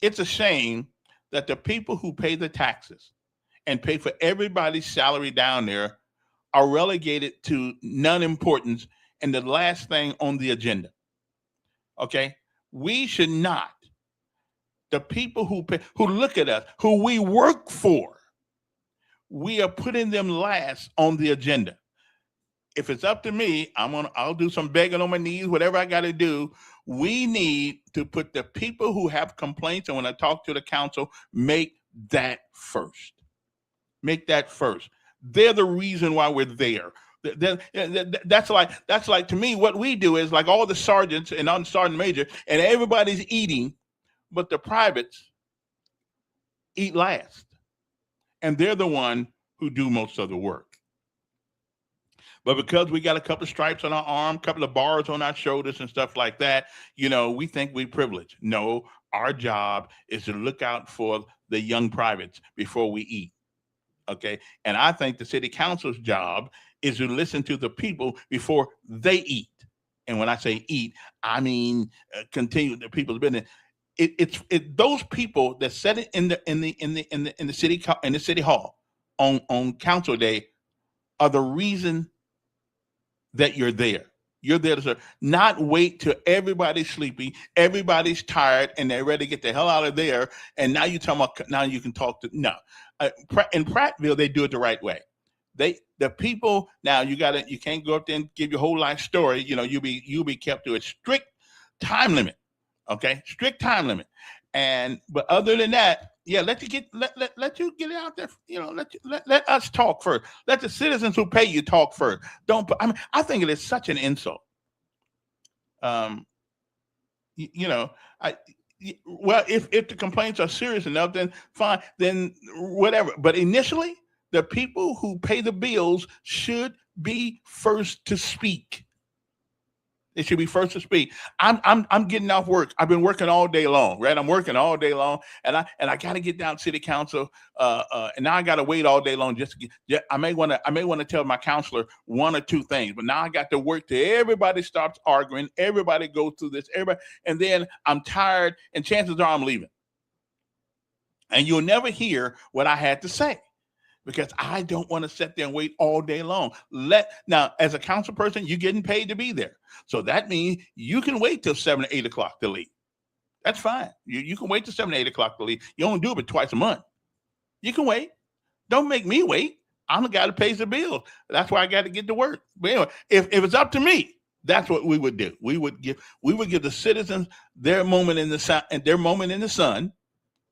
It's a shame that the people who pay the taxes and pay for everybody's salary down there are relegated to non-importance and the last thing on the agenda. Okay? We should not. The people who pay, who look at us, who we work for, we are putting them last on the agenda. If it's up to me, I'll do some begging on my knees, whatever I got to do. We need to put the people who have complaints, and when I talk to the council, make that first. Make that first. They're the reason why we're there. That's like to me, what we do is like all the sergeants and on sergeant major, and everybody's eating, but the privates eat last. And they're the one who do most of the work. But because we got a couple of stripes on our arm, a couple of bars on our shoulders and stuff like that, we think we're privileged. No, our job is to look out for the young privates before we eat. Okay. And I think the city council's job is to listen to the people before they eat. And when I say eat, I mean continue the people's business. It's those people that said it in the city hall on council day are the reason that you're there. You're there to serve. Not wait till everybody's sleepy, everybody's tired, and they're ready to get the hell out of there. And now you can talk to in Prattville, they do it the right way. The people now you can't go up there and give your whole life story. You'll be kept to a strict time limit. Okay, strict time limit. But other than that, yeah, let you get it out there. Let us talk first. Let the citizens who pay you talk first. I think it is such an insult. Well, if the complaints are serious enough, then fine, then whatever. But initially, the people who pay the bills should be first to speak. It should be first to speak. I'm getting off work. I've been working all day long, right? I'm working all day long, and I got to get down to city council, and now I got to wait all day long just to get. I may want to tell my counselor one or two things, but now I got to work till everybody stops arguing, everybody goes through this, and then I'm tired, and chances are I'm leaving, and you'll never hear what I had to say. Because I don't want to sit there and wait all day long. Now, as a council person, you're getting paid to be there. So that means you can wait till 7 or 8 o'clock to leave. That's fine. You can wait till 7 or 8 o'clock to leave. You only do it twice a month. You can wait. Don't make me wait. I'm the guy that pays the bill. That's why I got to get to work. But anyway, if it's up to me, that's what we would do. We would give the citizens their moment in the sun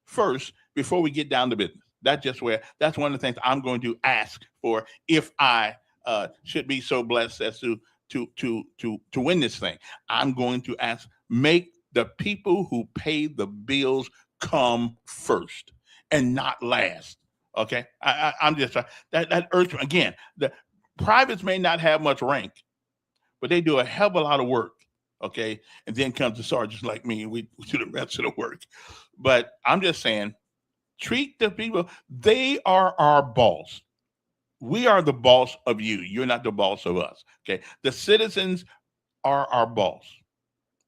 first before we get down to business. That's one of the things I'm going to ask for if I should be so blessed as to win this thing. I'm going to ask, make the people who pay the bills come first and not last. Okay, I'm just that urge again. The privates may not have much rank, but they do a hell of a lot of work. Okay, and then comes the sergeants like me, and we do the rest of the work. But I'm just saying. Treat the people. They are our boss. We are the boss of you. You're not the boss of us. Okay. The citizens are our boss.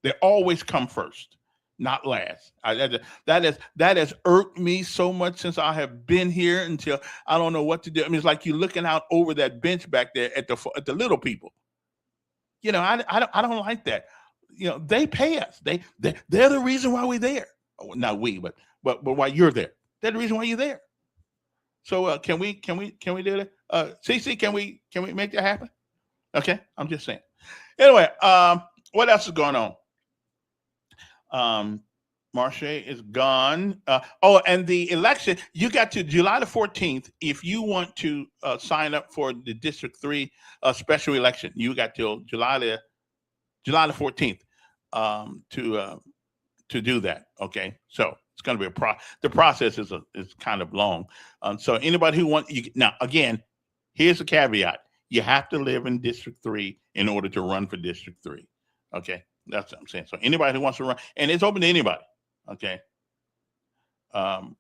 They always come first, not last. That has irked me so much since I have been here until I don't know what to do. I mean, it's like you're looking out over that bench back there at the little people. I don't like that. They pay us. They're the reason why we're there. Not we, but why you're there. That's the reason why you're there. So can we do that? CC, can we make that happen? Okay, I'm just saying. Anyway, what else is going on? Marche is gone. And the election, you got to July the 14th. If you want to sign up for the District 3 special election, you got till July the 14th to do that. Okay, so. It's going to be the process is kind of long. So anybody who wants now, again, here's the caveat: you have to live in District 3 in order to run for District 3. Okay, that's what I'm saying. So anybody who wants to run, and it's open to anybody. Okay. And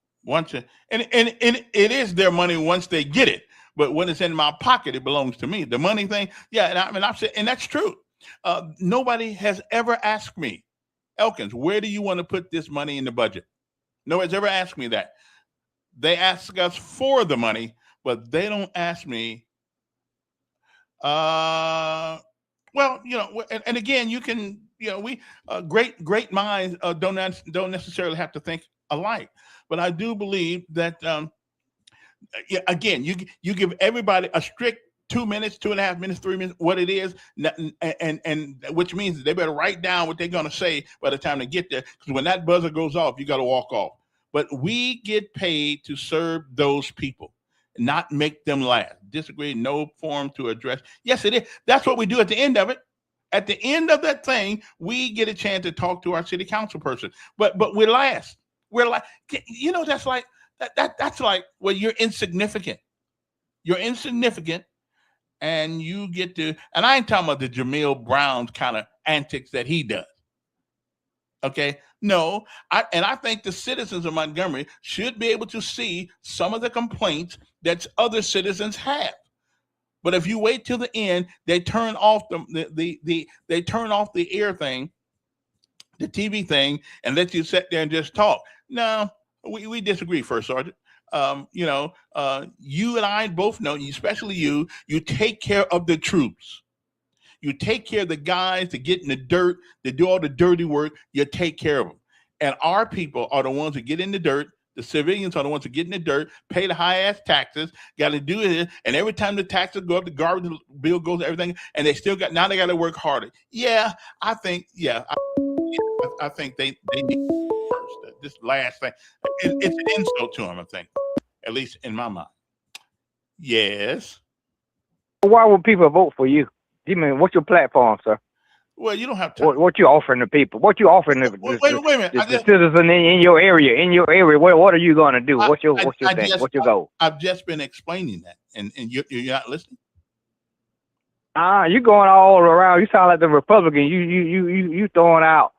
it is their money once they get it, but when it's in my pocket, it belongs to me. The money thing, yeah, and I've said, and that's true. Nobody has ever asked me, Elkins, where do you want to put this money in the budget? Nobody's ever asked me that. They ask us for the money, but they don't ask me. Well, and again, you can, we great minds don't necessarily have to think alike. But I do believe that again, you give everybody a strict 2 minutes, 2.5 minutes, 3 minutes, what it is, and which means they better write down what they're going to say by the time they get there. Because when that buzzer goes off, you got to walk off. But we get paid to serve those people, not make them laugh. Disagree, no forum to address. Yes, it is. That's what we do at the end of it. At the end of that thing, we get a chance to talk to our city council person. But we're last. We're like, that's like that's like, well, you're insignificant. You're insignificant, and you get to. And I ain't talking about the Jamil Brown kind of antics that he does. Okay. No, I think the citizens of Montgomery should be able to see some of the complaints that other citizens have. But if you wait till the end, they turn off they turn off the air thing, the TV thing, and let you sit there and just talk. No, we disagree, First Sergeant. You and I both know, especially you take care of the troops. You take care of the guys that get in the dirt, that do all the dirty work. You take care of them. And our people are the ones who get in the dirt. The civilians are the ones who get in the dirt, pay the high-ass taxes, got to do it. And every time the taxes go up, the garbage bill goes, everything, and they got to work harder. Yeah, I think they need first. This last thing, it's an insult to them, I think, at least in my mind. Yes. Why would people vote for you? You mean, what's your platform, sir? Well, you don't have to. What you offering the people? What you offering the citizen in your area? In your area, what are you going to do? What's your thing? What's your goal? I've just been explaining that, and you're not listening. You going all around. You sound like the Republican. You throwing out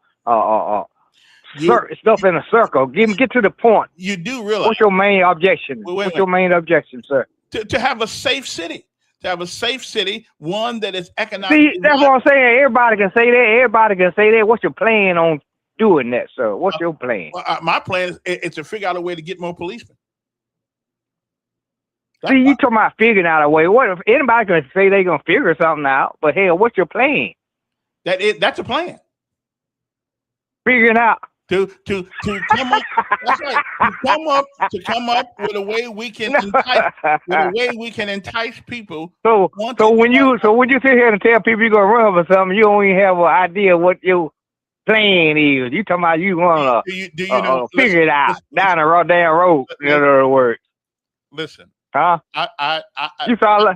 stuff in a circle. Get to the point. You do realize. What's your main objection? What's your main objection, sir? To have a safe city. To have a safe city, one that is economically. See, that's what I'm saying. Everybody can say that. What's your plan on doing that, sir? What's your plan? Well, my plan is to figure out a way to get more policemen. See, you talking about figuring out a way. What if anybody can say they're gonna figure something out? But hell, what's your plan? That's a plan. Figuring out. To come up, that's right. To come up with a way we can entice people. So when you sit here and tell people you're gonna run for something, you don't even have an idea what your plan is. You talking about you wanna figure it out down the road. In other words. Listen. Huh? You sound like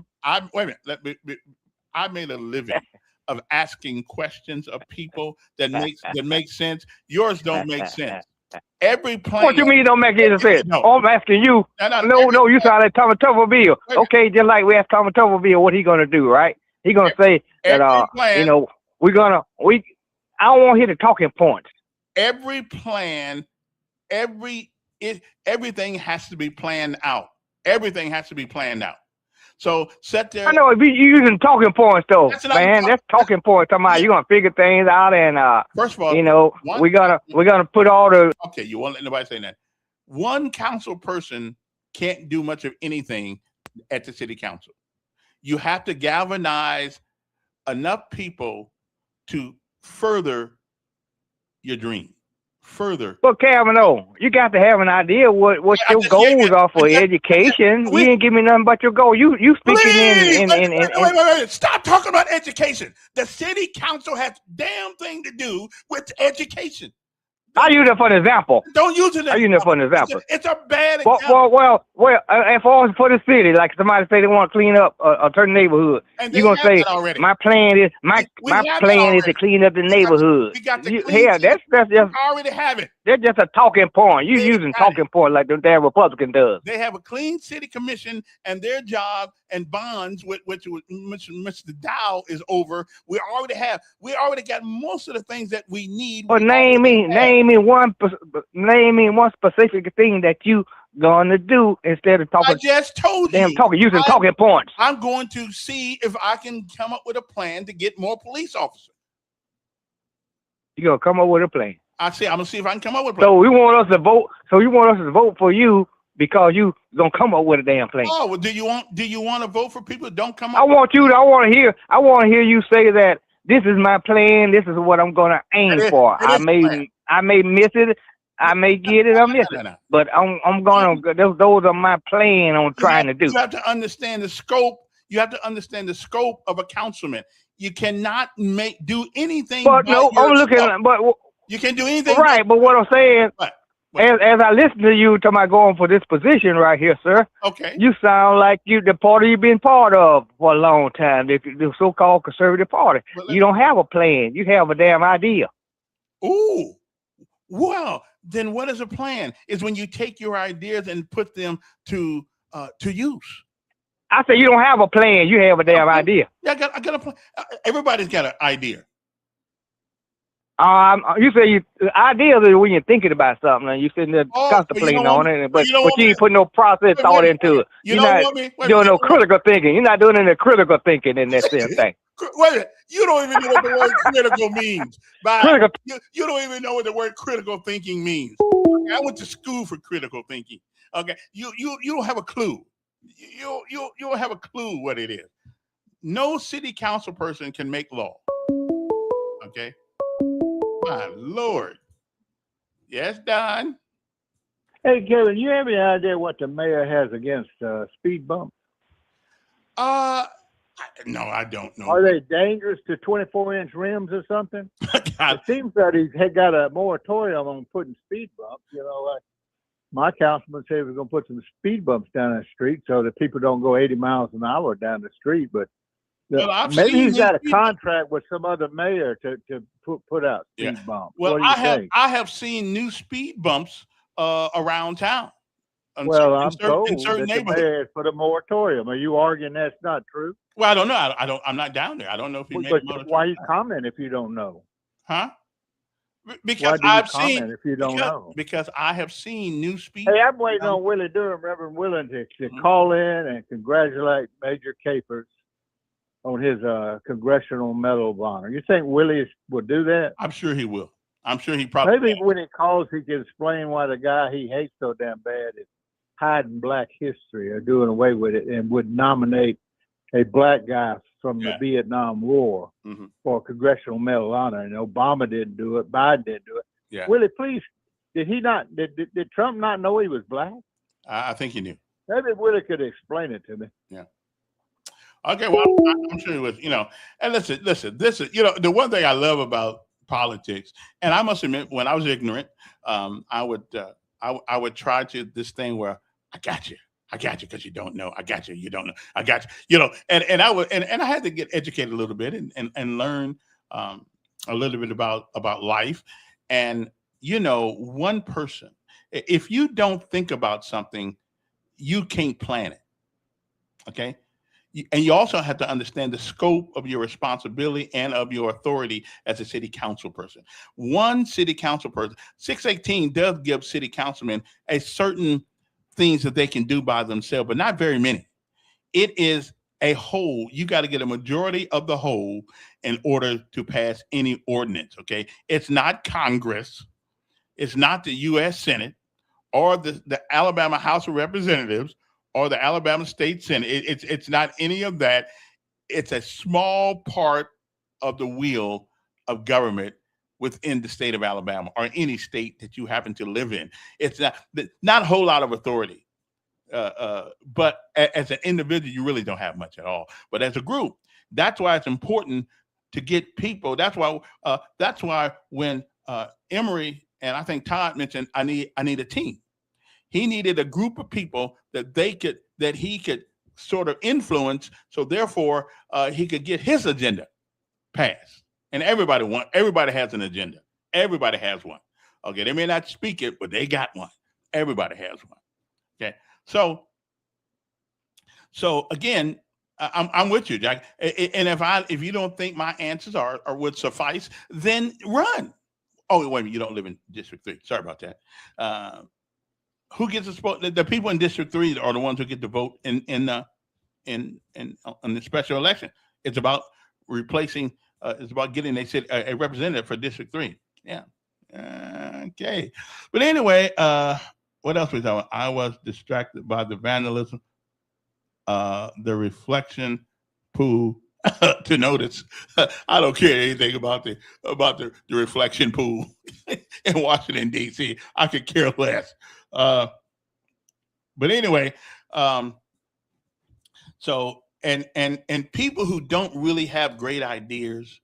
wait a minute. I made a living of asking questions of people that make sense. Yours don't make sense. Every plan. What you mean don't make any sense? No. I'm asking you. No. You sound like Thomas Tuberville. Okay, just like we asked Thomas Tuberville what he gonna do, right? He gonna say that I don't want to hear the talking points. Every plan, everything has to be planned out. Everything has to be planned out. So set there. I know if you're using talking points though, man. That's talking points. Talking about you're gonna figure things out, and first of all, we're gonna put all the. Okay, you won't let nobody say that. One council person can't do much of anything at the city council. You have to galvanize enough people to further your dream. But Kavanaugh, you got to have an idea what your goals are for education. You didn't give me nothing but your goal. You speaking Wait. Stop talking about education. The city council has damn thing to do with education. I use it for an example. Don't use it. I use it for an example. It's a bad example. Well. As far as for the city, like somebody say they want to clean up a certain neighborhood, you're gonna say my plan is to clean up the neighborhood. That's just already have it. That's just a talking point. You using talking point like the damn Republican does. They have a clean city commission, and their job and bonds, which Mr. Dow is over. We already got most of the things that we need. But name me one specific thing that you gonna do instead of talking. I just told you. Using talking points. I'm going to see if I can come up with a plan to get more police officers. You're gonna come up with a plan. I'm gonna see if I can come up with a plan. So you want us to vote for you because you gonna come up with a damn plan. Oh, well, do you want to vote for people that don't come up? I want to hear you say that this is my plan. This is what I'm gonna aim for. I may miss it. I may get it. I miss it. But I'm gonna. Those are my plan on trying to do. You have to understand the scope. You have to understand the scope of a councilman. You cannot do anything. But no, I'm looking. But you can do anything. Right. But what I'm saying. As I listen to you talking about going for this position right here, sir, okay, you sound like you the party you've been part of for a long time, the so-called conservative party. You don't have a plan. You have a damn idea. Ooh, well, then what is a plan? Is when you take your ideas and put them to use. I say you don't have a plan. You have a damn idea. Yeah, I got a plan. Everybody's got an idea. You say ideas are when you're thinking about something and you're sitting there contemplating on it, but you ain't putting no process thought into it. You're not doing no critical thinking. You're not doing any critical thinking in that same thing. Wait a minute. You don't even know what the word critical means. You don't even know what the word critical thinking means. Okay, I went to school for critical thinking. Okay, you don't have a clue. You don't have a clue what it is. No city council person can make law. Okay. My Lord. Yes, Don. Hey, Kevin, you have any idea what the mayor has against speed bumps? No, I don't know. Are they dangerous to 24-inch rims or something? It seems that he's got a moratorium on putting speed bumps. You know, like my councilman said we're going to put some speed bumps down the street so that people don't go 80 miles an hour down the street. But maybe he's got a contract with some other mayor to put out speed bumps. Well, I have seen new speed bumps around town. I'm told that the mayor has put a moratorium. Are you arguing that's not true? Well, I don't know. I'm not down there. I don't know if he made a moratorium. Why you comment if you don't know? Huh? Because I've seen. If you don't know. Because I have seen new speed. Hey, I'm waiting on Willie Durham, Reverend Willing, to call in and congratulate Major Capers on his Congressional Medal of Honor. You think Willie would do that? I'm sure he will. I'm sure he probably maybe when he calls, he can explain why the guy he hates so damn bad is hiding black history or doing away with it and would nominate a black guy from the Vietnam War for a Congressional Medal of Honor. And Obama didn't do it. Biden didn't do it. Yeah. Willie, please, did Trump not know he was black? I think he knew. Maybe Willie could explain it to me. Yeah. Okay, well, I'm sure it was, and listen, this is, the one thing I love about politics, and I must admit, when I was ignorant, I would try to this thing where I got you because you don't know. I got you. You don't know. I got you. And I would, and I had to get educated a little bit and learn a little bit about life. And one person, if you don't think about something, you can't plan it. Okay. And you also have to understand the scope of your responsibility and of your authority as a city council person. One city council person, 618 does give city councilmen a certain things that they can do by themselves, but not very many. It is a whole. You got to get a majority of the whole in order to pass any ordinance, okay? It's not Congress. It's not the U.S. Senate or the Alabama House of Representatives or the Alabama State Senate. It's not any of that. It's a small part of the wheel of government within the state of Alabama or any state that you happen to live in. It's not a whole lot of authority. But as an individual, you really don't have much at all. But as a group, that's why it's important to get people. That's why when Emory and I think Todd mentioned, I need a team. He needed a group of people that he could sort of influence. So therefore, he could get his agenda passed. And everybody has an agenda. Everybody has one. Okay, they may not speak it, but they got one. Everybody has one. Okay, so again, I'm with you, Jack. And if you don't think my answers would suffice, then run. Oh, wait a minute, you don't live in District 3. Sorry about that. Who gets to vote? The people in District 3 are the ones who get to vote in the special election. It's about replacing. It's about getting a representative for District 3. Yeah. Okay. But anyway, what else was I? I was distracted by the vandalism, the reflection pool to notice. I don't care anything about the reflection pool in Washington D.C. I could care less. But anyway, so and people who don't really have great ideas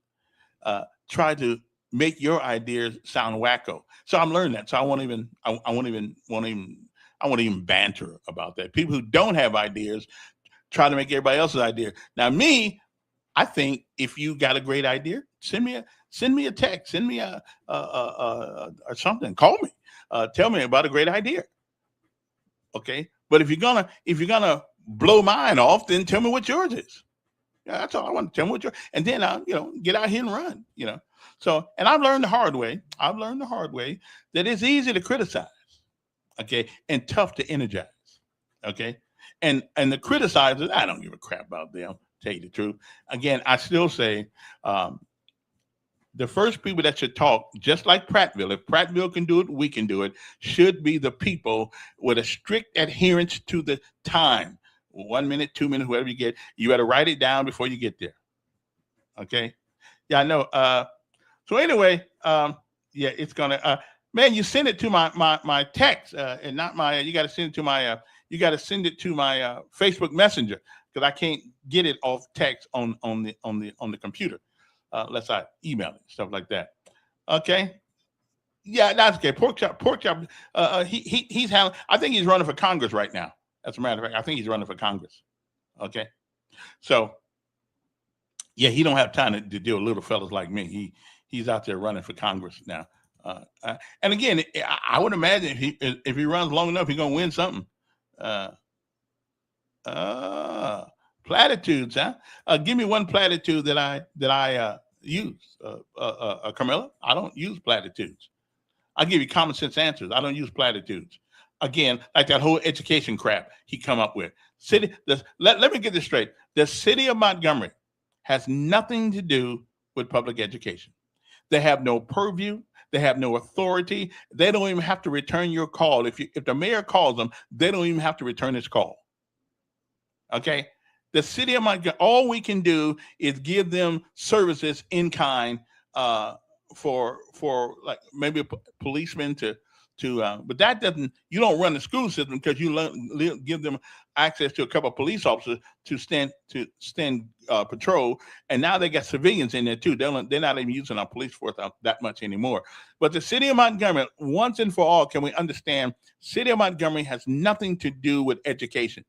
try to make your ideas sound wacko. So I'm learning that. So I won't even banter about that. People who don't have ideas try to make everybody else's idea. Now me, I think if you got a great idea, send me a text, send me a or something, call me, tell me about a great idea. Okay, but if you're gonna blow mine off, then tell me what yours is. Yeah, that's all I want. Tell me what yours, and then I'll get out here and run. So, and I've learned the hard way. That it's easy to criticize, okay, and tough to energize, okay. And the criticizers, I don't give a crap about them. Tell you the truth. Again, I still say the first people that should talk, just like Prattville, if Prattville can do it, we can do it, should be the people with a strict adherence to the time. 1 minute, 2 minutes, whatever you get. You got to write it down before you get there. Okay? Yeah, I know. So anyway, it's gonna man, you send it to my text and not my you got to send it to my Facebook Messenger, because I can't get it off text on the computer unless I email it, stuff like that. Okay, yeah, that's okay. Pork chop. He's having. I think he's running for Congress right now. As a matter of fact, I think he's running for Congress. Okay, so yeah, he don't have time to deal with little fellas like me. He's out there running for Congress now. And again, I would imagine if he runs long enough, he's gonna win something. Platitudes, huh? Give me one platitude that I use. Carmela, I don't use platitudes. I'll give you common sense answers. I don't use platitudes. Again, like that whole education crap he come up with. Let me get this straight. The city of Montgomery has nothing to do with public education. They have no purview. They have no authority. They don't even have to return your call. If the mayor calls them, they don't even have to return his call. Okay? The city of Montgomery, all we can do is give them services in kind for like maybe a policeman to but that doesn't, you don't run the school system because you give them access to a couple of police officers to stand patrol, and now they got civilians in there too. They're not even using our police force that much anymore. But the city of Montgomery, once and for all, can we understand? City of Montgomery has nothing to do with education.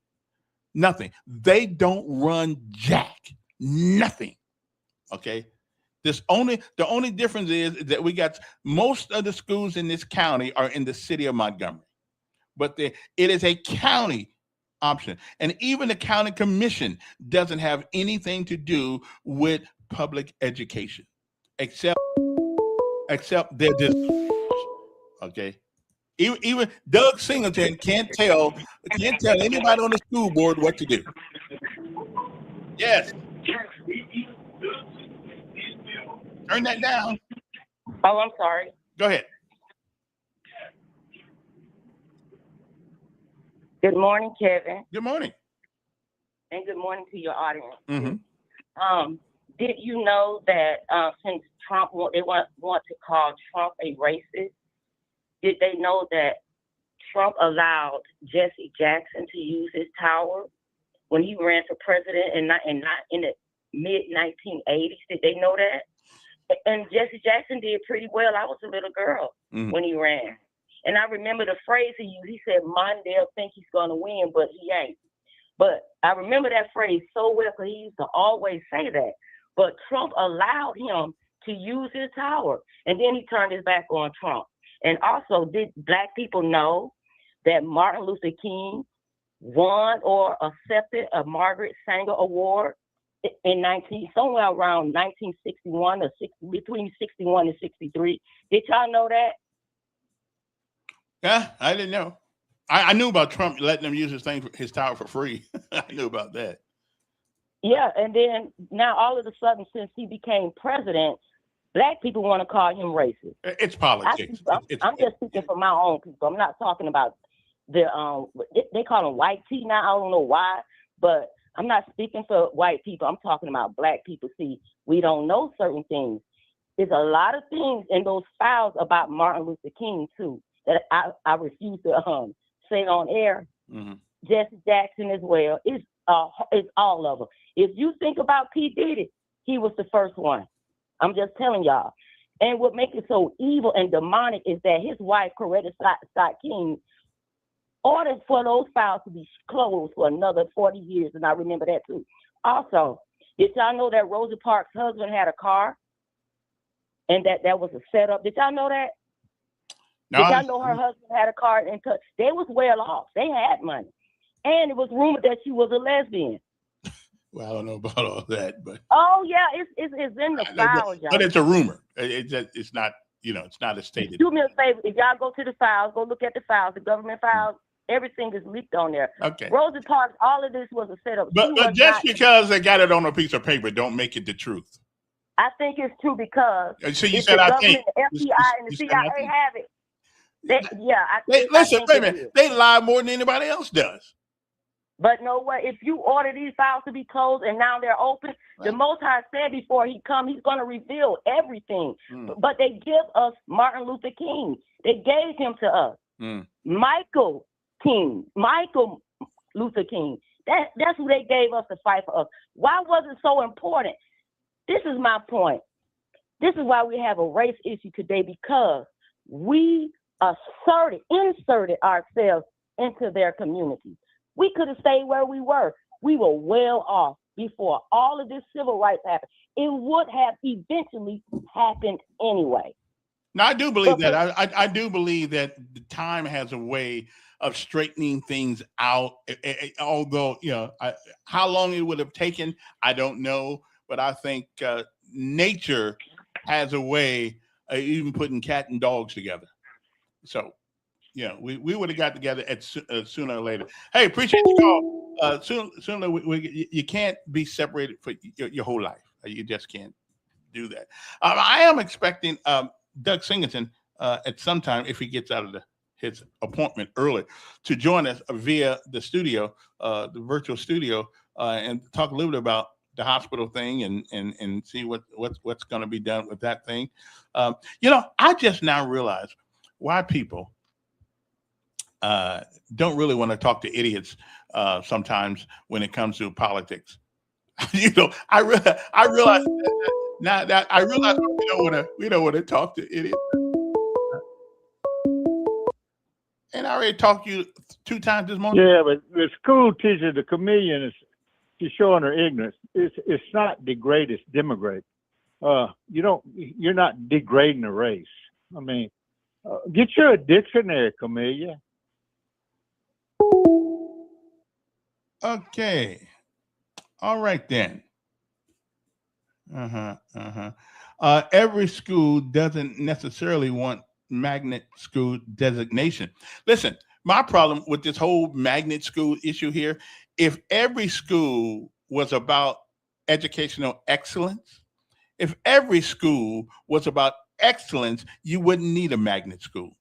Nothing. They don't run jack. Nothing. Okay. The only difference is that we got most of the schools in this county are in the city of Montgomery, but it is a county option, and even the county commission doesn't have anything to do with public education, except they're just okay. Even Doug Singleton can't tell anybody on the school board what to do. Yes. Turn that down. Oh, I'm sorry. Go ahead. Good morning, Kevin. Good morning. And good morning to your audience. Mm-hmm. Did you know that since Trump, they want to call Trump a racist, did they know that Trump allowed Jesse Jackson to use his tower when he ran for president and not in the mid-1980s? Did they know that? And Jesse Jackson did pretty well. I was a little girl when he ran. And I remember the phrase he used. He said, Mondale think he's going to win, but he ain't. But I remember that phrase so well because he used to always say that. But Trump allowed him to use his tower. And then he turned his back on Trump. And also, did Black people know that Martin Luther King won or accepted a Margaret Sanger Award in somewhere around 1961 or between 61 and 63? Did y'all know that? Yeah, I didn't know. I knew about Trump letting them use his tower for free. I knew about that. Yeah, and then now all of a sudden, since he became president, Black people want to call him racist. It's politics. I'm just speaking for my own people. I'm not talking about they call them white tea now. I don't know why, but I'm not speaking for white people. I'm talking about black people. See, we don't know certain things. There's a lot of things in those files about Martin Luther King too that I refuse to say on air. Mm-hmm. Jesse Jackson as well. It's all of them. If you think about P. Diddy, he was the first one. I'm just telling y'all. And what makes it so evil and demonic is that his wife, Coretta Scott King, ordered for those files to be closed for another 40 years, and I remember that too. Also, did y'all know that Rosa Parks' husband had a car, and that was a setup? Did y'all know that? No. Did y'all know her husband had a car? And they was well off. They had money, and it was rumored that she was a lesbian. Well, I don't know about all that, but oh yeah, it's in the files, y'all. But it's a rumor. It's not, it's not a stated. Do me a favor, if y'all go to the files, go look at the files, the government files. Everything is leaked on there. Okay. Rosa Parks, all of this was a setup. But just because they got it on a piece of paper, don't make it the truth. I think it's true because so you said I think the FBI and the CIA have it. Listen, wait a minute. They lie more than anybody else does. But know what? If you order these files to be closed and now they're open, right. The Most High said before he come, he's going to reveal everything. But they give us Martin Luther King. They gave him to us. Michael Luther King. That's who they gave us to fight for us. Why was it so important? This is my point. This is why we have a race issue today, because we inserted ourselves into their communities. We could have stayed where we were. We were well off before all of this civil rights happened. It would have eventually happened anyway. Now, I do believe that. I do believe that the time has a way of straightening things out. Although, how long it would have taken, I don't know. But I think nature has a way of even putting cat and dogs together. So, we would have got together at sooner or later. Hey, appreciate the call. Sooner you can't be separated for your whole life. You just can't do that. I am expecting Doug Singleton at some time, if he gets out of his appointment early, to join us via the studio, the virtual studio, and talk a little bit about the hospital thing and see what's going to be done with that thing. I just now realize why people don't really want to talk to idiots sometimes when it comes to politics. I realize now that I realize we don't want to talk to idiots. And I already talked to you 2 times this morning. Yeah, but the school teacher, the chameleon, is showing her ignorance. It's not degrade, it's demigrate. You're not degrading a race. I mean, get you a dictionary, chameleon. Okay. All right then. Every school doesn't necessarily want magnet school designation. Listen, my problem with this whole magnet school issue here, if every school was about educational excellence, if every school was about excellence, you wouldn't need a magnet school.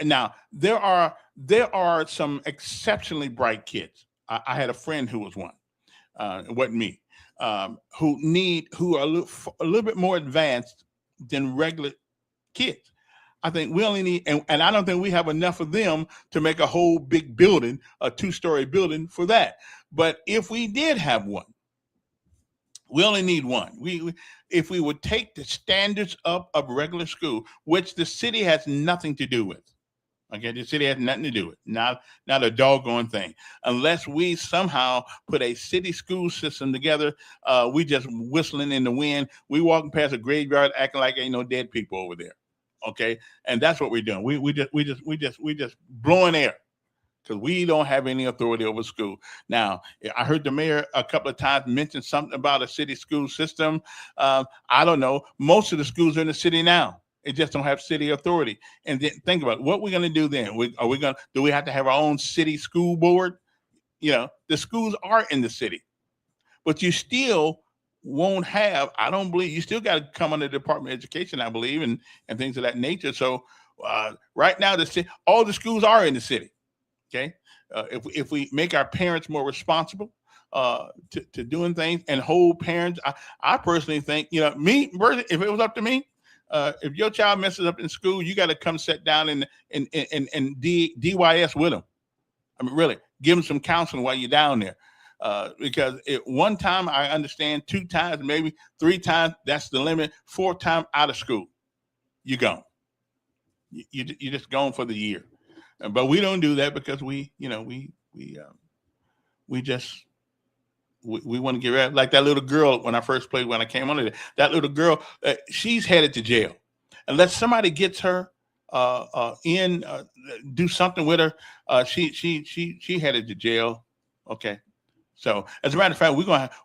Now, there are some exceptionally bright kids. I had a friend who was one. It wasn't me. Who are a little bit more advanced than regular kids. I think we only need, and I don't think we have enough of them to make a whole big building, a 2-story building for that. But if we did have one, we only need one. If we would take the standards up of regular school, which the city has nothing to do with. Okay, the city has nothing to do with it. Not a doggone thing. Unless we somehow put a city school system together, we just whistling in the wind. We walking past a graveyard acting like ain't no dead people over there. Okay, and that's what we're doing. We just blowing air because we don't have any authority over school. Now, I heard the mayor a couple of times mention something about a city school system. I don't know. Most of the schools are in the city now. It just don't have city authority. And then think about what we're going to do then. Do we have to have our own city school board? The schools are in the city, but you still won't have, I don't believe, you still got to come under the Department of Education, I believe, and things of that nature. So Right now, all the schools are in the city. Okay, if we make our parents more responsible to doing things and hold parents, I personally think, me, if it was up to me, if your child messes up in school, you got to come sit down and DYS with them. I mean, really, give them some counseling while you're down there. Because one time, I understand, 2 times, maybe 3 times, that's the limit. 4th time out of school, you're gone. You're just gone for the year. But we don't do that because we want to get rid of, like that little girl when I first played, when I came on it. That little girl, she's headed to jail. Unless somebody gets her do something with her, she headed to jail. Okay. So as a matter of fact,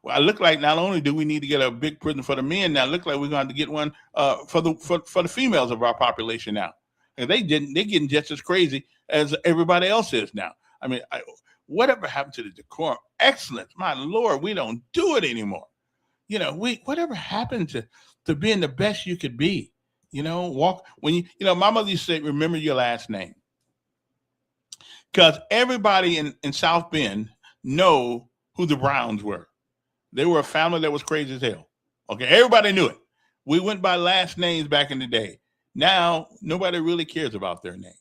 I look like not only do we need to get a big prison for the men, now look like we're going to get one for the females of our population now. And they're getting just as crazy as everybody else is now. I mean, whatever happened to the decorum? Excellence, my Lord, we don't do it anymore. Whatever happened to being the best you could be? Walk when my mother used to say, remember your last name. Because everybody in South Bend know who the Browns were. They were a family that was crazy as hell. Okay, everybody knew it. We went by last names back in the day. Now, nobody really cares about their name.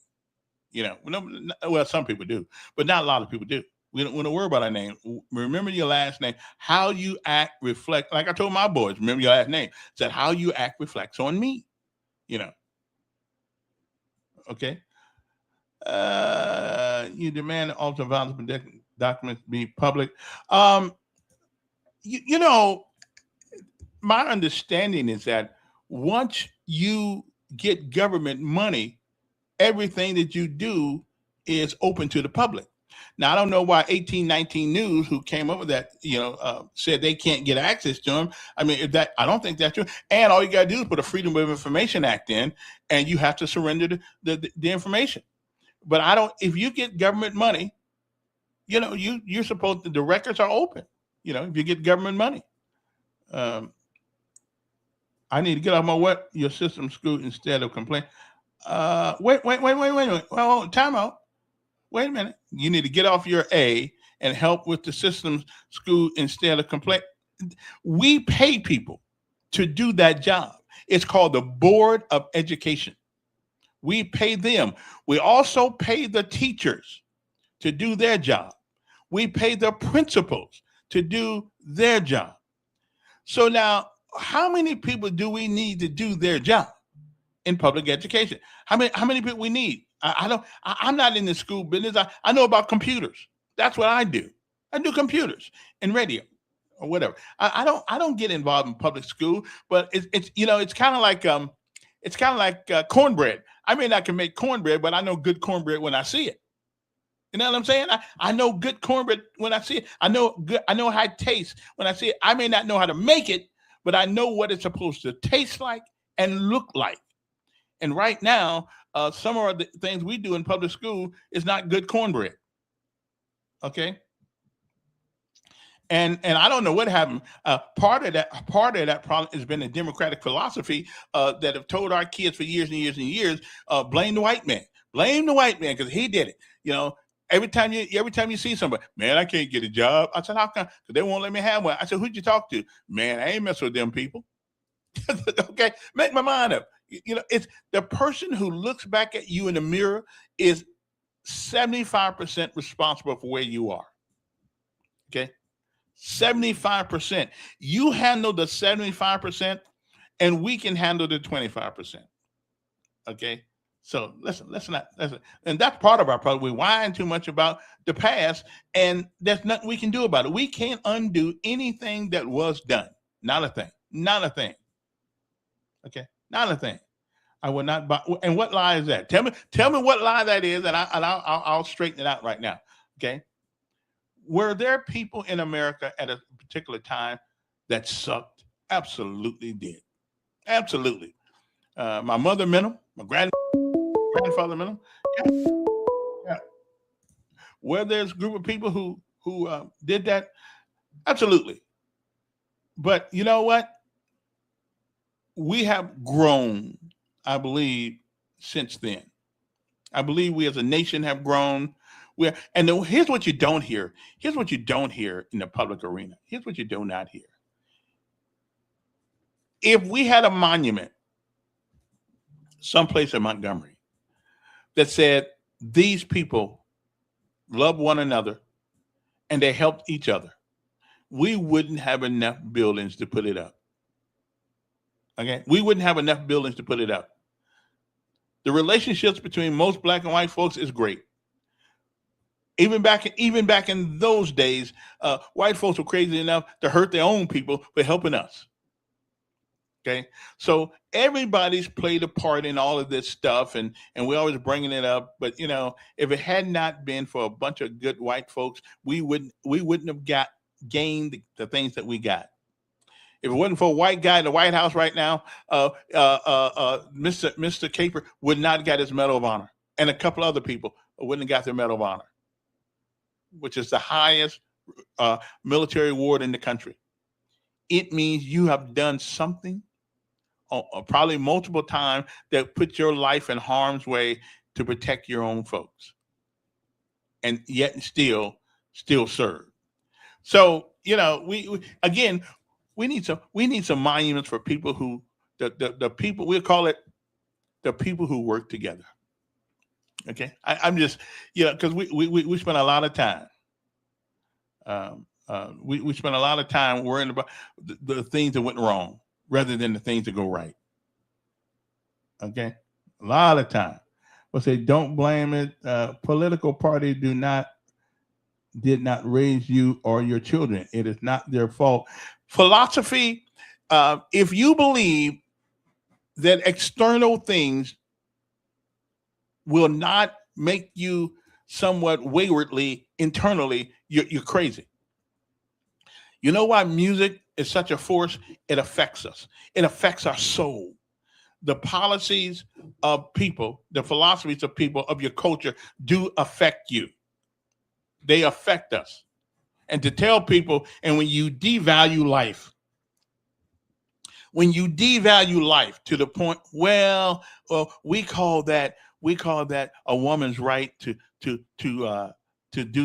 Well, some people do, but not a lot of people do. We don't worry about our name. Remember your last name. How you act reflect. Like I told my boys, remember your last name. Said how you act reflects on me. Okay. You demand ultra violence documents be public. My understanding is that once you get government money, everything that you do is open to the public. Now, I don't know why 1819 News, who came up with that, said they can't get access to them. I mean, I don't think that's true. And all you got to do is put a Freedom of Information Act in, and you have to surrender the information. But if you get government money, you're supposed to, the records are open, if you get government money. I need to get off your system school instead of complain. Wait. Well, time out. Wait a minute. You need to get off your A and help with the systems school instead of complain. We pay people to do that job. It's called the Board of Education. We pay them. We also pay the teachers to do their job. We pay the principals to do their job. So now, how many people do we need to do their job in public education? How many people we need? I'm not in the school business. I know about computers. That's what I do. I do computers and radio or whatever. I don't get involved in public school, but it's kind of like cornbread. I may not can make cornbread, but I know good cornbread when I see it. You know what I'm saying? I know good cornbread when I see it. I know how it tastes when I see it. I may not know how to make it, but I know what it's supposed to taste like and look like. And right now, some of the things we do in public school is not good cornbread. Okay. And I don't know what happened. Part of that problem has been a democratic philosophy that have told our kids for years and years and years, blame the white man. Blame the white man because he did it. Every time you see somebody, man, I can't get a job. I said, how come? Because they won't let me have one. I said, who'd you talk to? Man, I ain't messing with them people. Okay, make my mind up. It's the person who looks back at you in the mirror is 75% responsible for where you are. Okay, 75%. You handle the 75%, and we can handle the 25%. Okay. So listen, and that's part of our problem. We whine too much about the past, and there's nothing we can do about it. We can't undo anything that was done. Not a thing. Okay, not a thing. I will not buy. And what lie is that? Tell me what lie that is, and I'll straighten it out right now. Okay. Were there people in America at a particular time that sucked? Absolutely did. Absolutely. My mother meant them. My grandfather meant them. Yeah. Were there's a group of people who did that? Absolutely. But you know what? We have grown, I believe, since then. I believe we as a nation have grown. Here's what you don't hear. Here's what you don't hear in the public arena. Here's what you do not hear. If we had a monument someplace in Montgomery that said these people love one another and they helped each other, we wouldn't have enough buildings to put it up. Okay? We wouldn't have enough buildings to put it up. The relationships between most black and white folks is great. Even back in those days, white folks were crazy enough to hurt their own people for helping us. Okay, so everybody's played a part in all of this stuff, and we're always bringing it up. But if it had not been for a bunch of good white folks, we wouldn't have gained the things that we got. If it wasn't for a white guy in the White House right now, Mr. Caper would not have got his Medal of Honor, and a couple other people wouldn't have got their Medal of Honor, which is the highest military award in the country. It means you have done something, probably multiple times, that put your life in harm's way to protect your own folks, and yet still serve. So we need some monuments for people who the people, we'll call it the people who work together. Okay, I'm just because we spent a lot of time. We spent a lot of time worrying about the things that went wrong rather than the things that go right. Okay, a lot of time. We'll say, don't blame it. Political party did not raise you or your children. It is not their fault. Philosophy, if you believe that external things will not make you somewhat waywardly internally, you're crazy. You know why music is such a force? It affects us. It affects our soul. The policies of people, the philosophies of people, of your culture do affect you. They affect us. And to tell people, and when you devalue life to the point, well, we call that a woman's right to do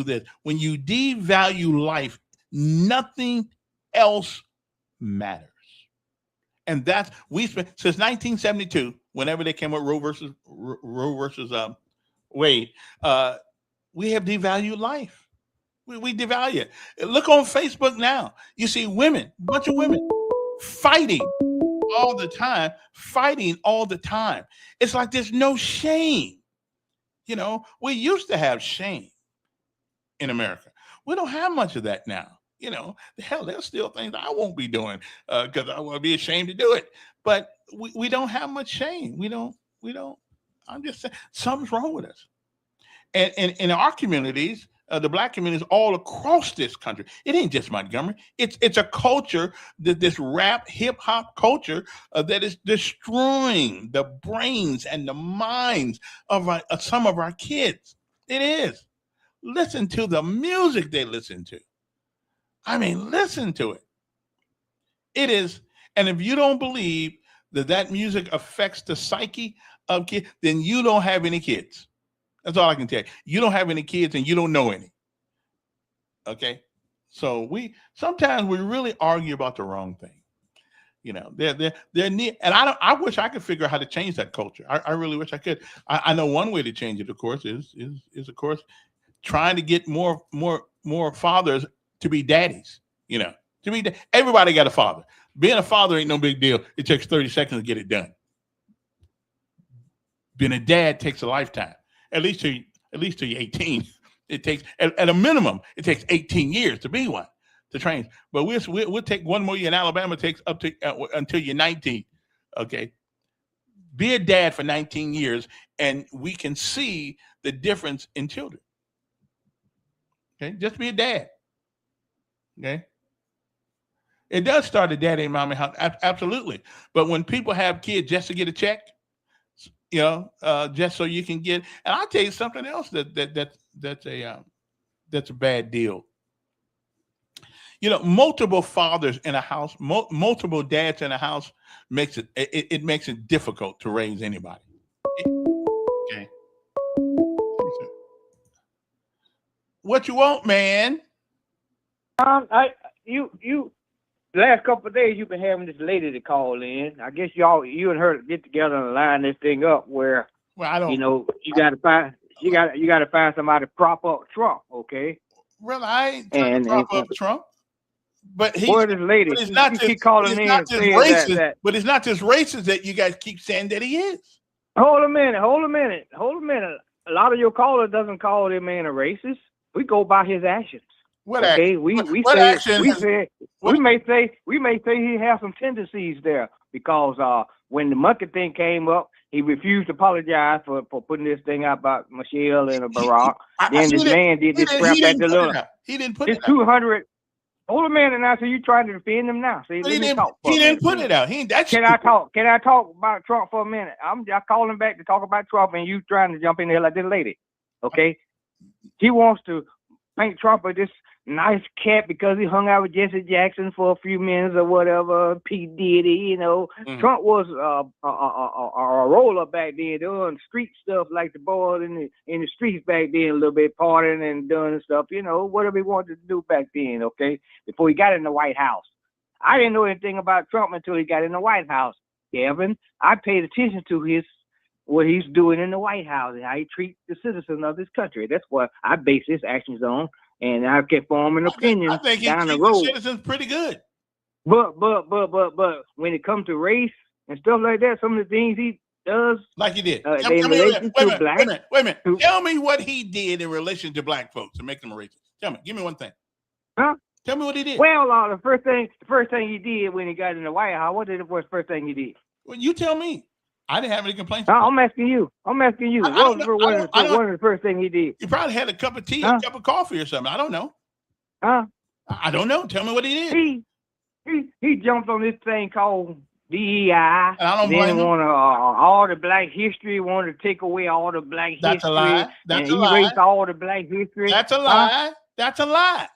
this. When you devalue life, nothing else matters. And that's, we spent since 1972, whenever they came up Roe versus Wade, we have devalued life. We devalue it. Look on Facebook now. You see women, a bunch of women fighting all the time. It's like there's no shame. We used to have shame in America. We don't have much of that now. Hell, there's still things I won't be doing because I will be ashamed to do it. But we don't have much shame. We don't. I'm just saying something's wrong with us. And in our communities, the black communities all across this country, it ain't just Montgomery. It's a culture, this rap hip hop culture that is destroying the brains and the minds of some of our kids. It is. Listen to the music they listen to. I mean, listen to it. It is. And if you don't believe that music affects the psyche of kids, then you don't have any kids. That's all I can tell you. You don't have any kids and you don't know any. Okay? So sometimes we really argue about the wrong thing. They're near, and I wish I could figure out how to change that culture. I really wish I could. I know one way to change it, of course, is of course trying to get more fathers to be daddies. Everybody got a father. Being a father ain't no big deal. It takes 30 seconds to get it done. Being a dad takes a lifetime. At least till you're 18. It takes at a minimum, it takes 18 years to be one, to train. But we'll take one more year. In Alabama, it takes up to until you're 19. Okay. Be a dad for 19 years, and we can see the difference in children. Okay, just be a dad. Okay. It does start at daddy and mommy house, absolutely. But when people have kids just to get a check, just so you can get, and I'll tell you something else that's a bad deal. Multiple fathers in a house, multiple dads in a house makes it difficult to raise anybody. What you want, man? You the last couple of days you've been having this lady to call in. I guess you and her get together and line this thing up where I don't. You got to find somebody to prop up Trump. Okay. Well, I ain't trying to prop up Trump. But this lady, it's not just racist. But it's not just racist that you guys keep saying that he is. Hold a minute. A lot of your callers doesn't call that man a racist. We go by his actions. What okay? action? We may say he has some tendencies there because when the monkey thing came up, he refused to apologize for putting this thing out about Michelle and Barack. Then this man did this crap at the little. He didn't put it out. 200. Hold a minute now. So you trying to defend him now? See, he didn't put it out. Can I talk? Can I talk about Trump for a minute? I'm calling back to talk about Trump, and you trying to jump in there like this lady. Okay, he wants to paint Trump as this nice cat because he hung out with Jesse Jackson for a few minutes or whatever. P. Diddy, Trump was a roller back then, doing street stuff like the boys in the streets back then, a little bit partying and doing stuff, whatever he wanted to do back then. Okay, before he got in the White House, I didn't know anything about Trump until he got in the White House. Kevin, I paid attention to what he's doing in the White House and how he treats the citizens of this country. That's what I base his actions on. And I can form an opinion I think down the treats road. The citizens pretty good. But when it comes to race and stuff like that, some of the things he does, like he did, wait a minute. Tell me what he did in relation to black folks and make them a racist. Tell me, give me one thing. Huh? Tell me what he did. Well, the first thing he did when he got in the White House, what was the first thing he did? Well, you tell me. I didn't have any complaints. I'm asking you. What was one of the first things he did? He probably had a cup of tea, a cup of coffee or something. I don't know. I don't know. Tell me what he did. He jumped on this thing called DEI. I don't blame him. Wanted all the black history. Wanted to take away all the black history. That's a lie. That's a lie. Erased all the black history. That's a lie. That's a lie.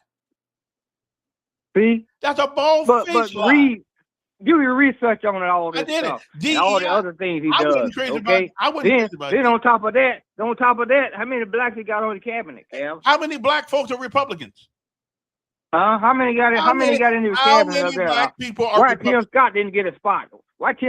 See? That's a bald-faced lie. Do your research on all this stuff. And all the other things he does. Okay. Then on top of that, how many blacks he got on the cabinet, Cal? How many black folks are Republicans? How many got in the cabinet up there? Black people are Why Tim Scott didn't get a spot? But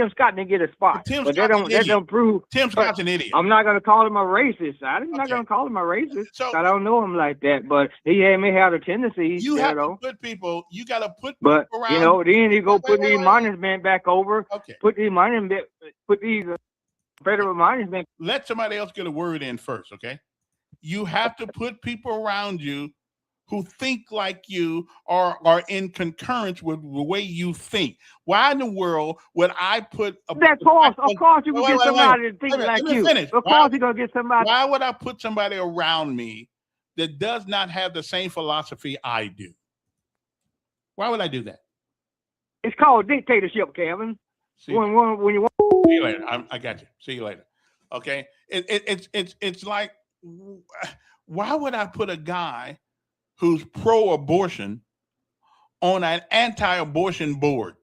that don't prove Tim Scott's an idiot. I'm not gonna call him a racist. I'm not gonna call him a racist. So, I don't know him like that, but he may have a tendency. You have to put people. You got to put people around. Then he go put these monuments back over. Okay. Put these federal monuments. Let somebody else get a word in first, okay? You have to put people around you who think like you or are in concurrence with the way you think. Why in the world would I put of course you can get somebody to think like you. Of course you're gonna get somebody. Why would I put somebody around me that does not have the same philosophy I do? Why would I do that? It's called dictatorship, Kevin. When you want. See you later. I got you. See you later. Okay. It's like, why would I put a guy who's pro-abortion on an anti-abortion board?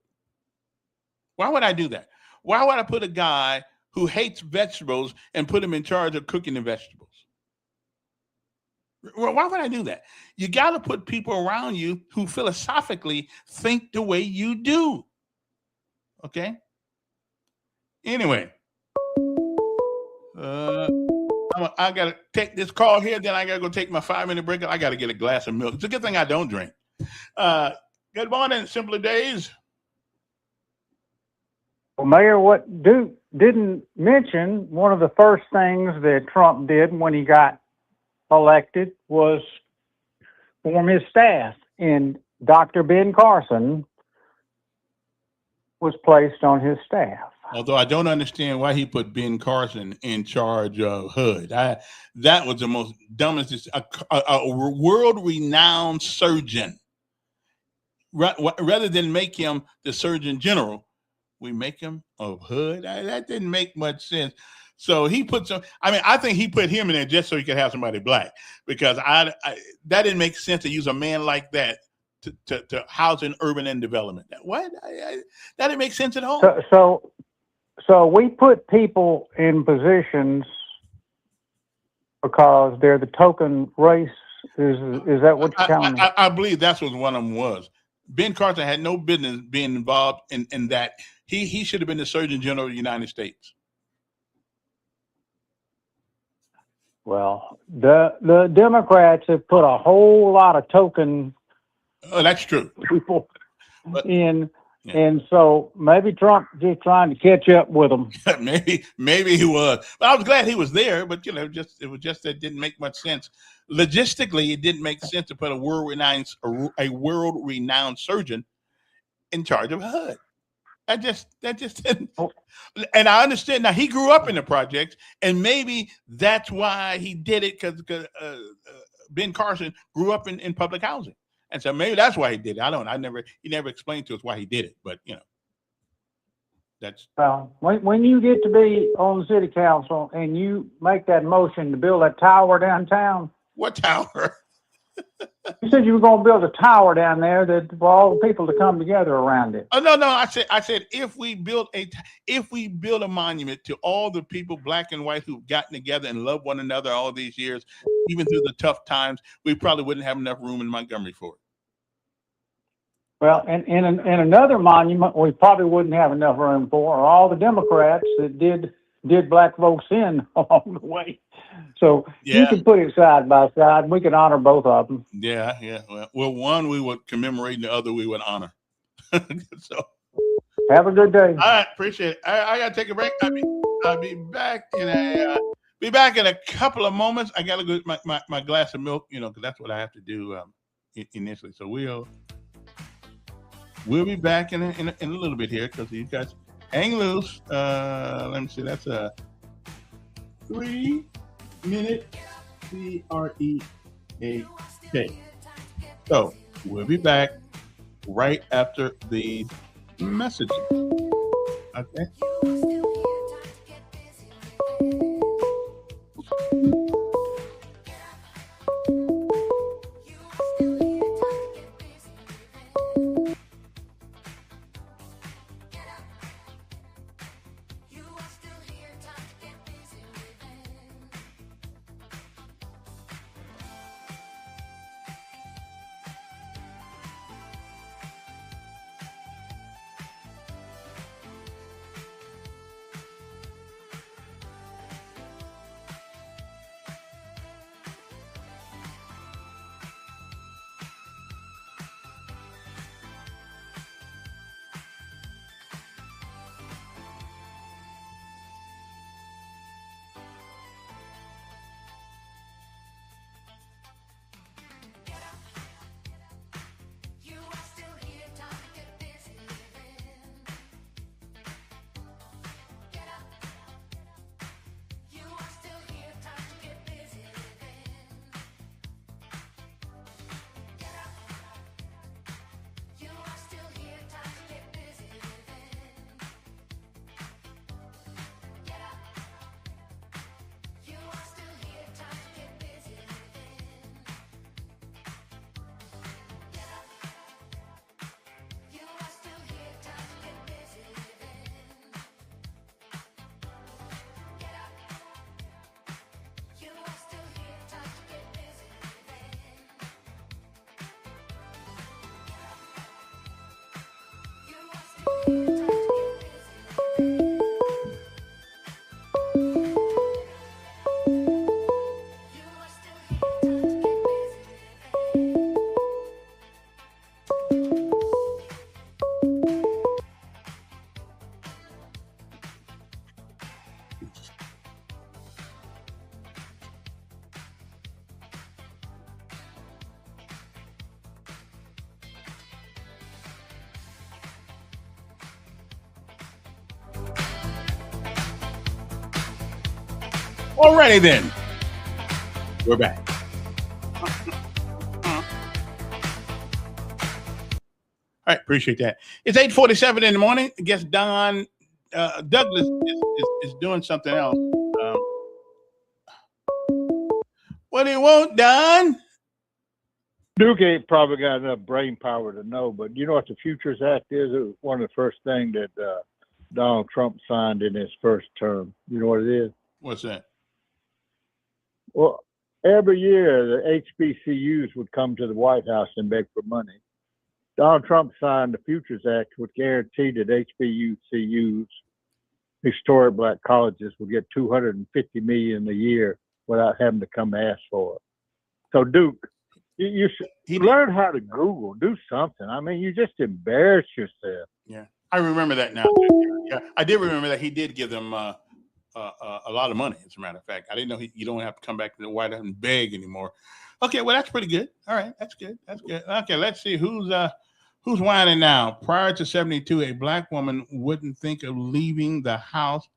Why would I do that? Why would I put a guy who hates vegetables and put him in charge of cooking the vegetables? Why would I do that? You got to put people around you who philosophically think the way you do. Okay? Anyway, I got to take this call here, then I got to go take my 5-minute break. I got to get a glass of milk. It's a good thing I don't drink. Good morning, Simpler Days. Well, Mayor, what Duke didn't mention, one of the first things that Trump did when he got elected was form his staff, and Dr. Ben Carson was placed on his staff. Although I don't understand why he put Ben Carson in charge of HUD. That was the most dumbest. A world-renowned surgeon. Rather than make him the Surgeon General, we make him of HUD. That didn't make much sense. So he put some. I think he put him in there just so he could have somebody black, because that didn't make sense to use a man like that to housing, urban, and development. What? That didn't make sense at all. So we put people in positions because they're the token race Is that what you're telling me? I believe that's what one of them was. Ben Carson had no business being involved in that. He should have been the Surgeon General of the United States. Well, the Democrats have put a whole lot of token. Oh, that's true. People in, and so maybe Trump just trying to catch up with them. maybe he was, but I was glad he was there. But it was just that it didn't make much sense. Logistically, it didn't make sense to put a world-renowned surgeon in charge of HUD. That just didn't. And I understand now. He grew up in the projects, and maybe that's why he did it because Ben Carson grew up in public housing, and so maybe that's why he did it. I don't know. He never explained to us why he did it, but that's. Well, when you get to be on the city council and you make that motion to build that tower downtown. What tower? You said you were going to build a tower down there for all the people to come together around it. Oh no! I said if we build a monument to all the people, black and white, who've gotten together and loved one another all these years, even through the tough times, we probably wouldn't have enough room in Montgomery for it. Well, and in another monument, we probably wouldn't have enough room for all the Democrats that did black folks in along the way. So you can put it side by side. We can honor both of them. Yeah. Well, one we would commemorate, and the other we would honor. So have a good day. All right, appreciate it. I gotta take a break. I'll be back in a couple of moments. I gotta go get my glass of milk, because that's what I have to do initially. So we'll be back in a little bit here because you guys hang loose. Let me see. That's a 3-minute break. So we'll be back right after these messages. Okay. Alrighty then, we're back. All right, appreciate that. It's 8:47 in the morning. I guess Don Douglas is doing something else. What do you want, Don? Duke ain't probably got enough brain power to know, but you know what the Futures Act is? It was one of the first things that Donald Trump signed in his first term. You know what it is? What's that? Well, every year the HBCUs would come to the White House and beg for money. Donald Trump signed the Futures Act, which guaranteed that HBCUs, historic black colleges, would get $250 million a year without having to come ask for it. So, Duke, you learn how to Google, do something. I mean, you just embarrass yourself. Yeah, I remember that now. Yeah, I did remember that he did give them a lot of money. As a matter of fact, I didn't know you don't have to come back to the White House and beg anymore. Okay, well that's pretty good. All right, that's good. That's good. Okay, let's see who's whining now. Prior to 72, a black woman wouldn't think of leaving the house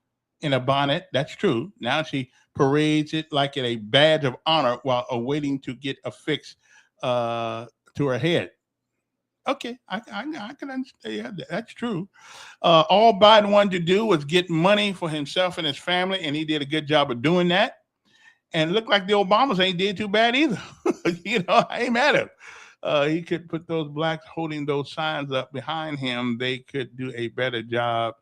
in a bonnet. That's true. Now she parades it like a badge of honor while awaiting to get affixed to her head. Okay, I can understand. Yeah, that's true. All Biden wanted to do was get money for himself and his family, and he did a good job of doing that. And it looked like the Obamas ain't did too bad either. You know, I ain't mad at him. He could put those blacks holding those signs up behind him. They could do a better job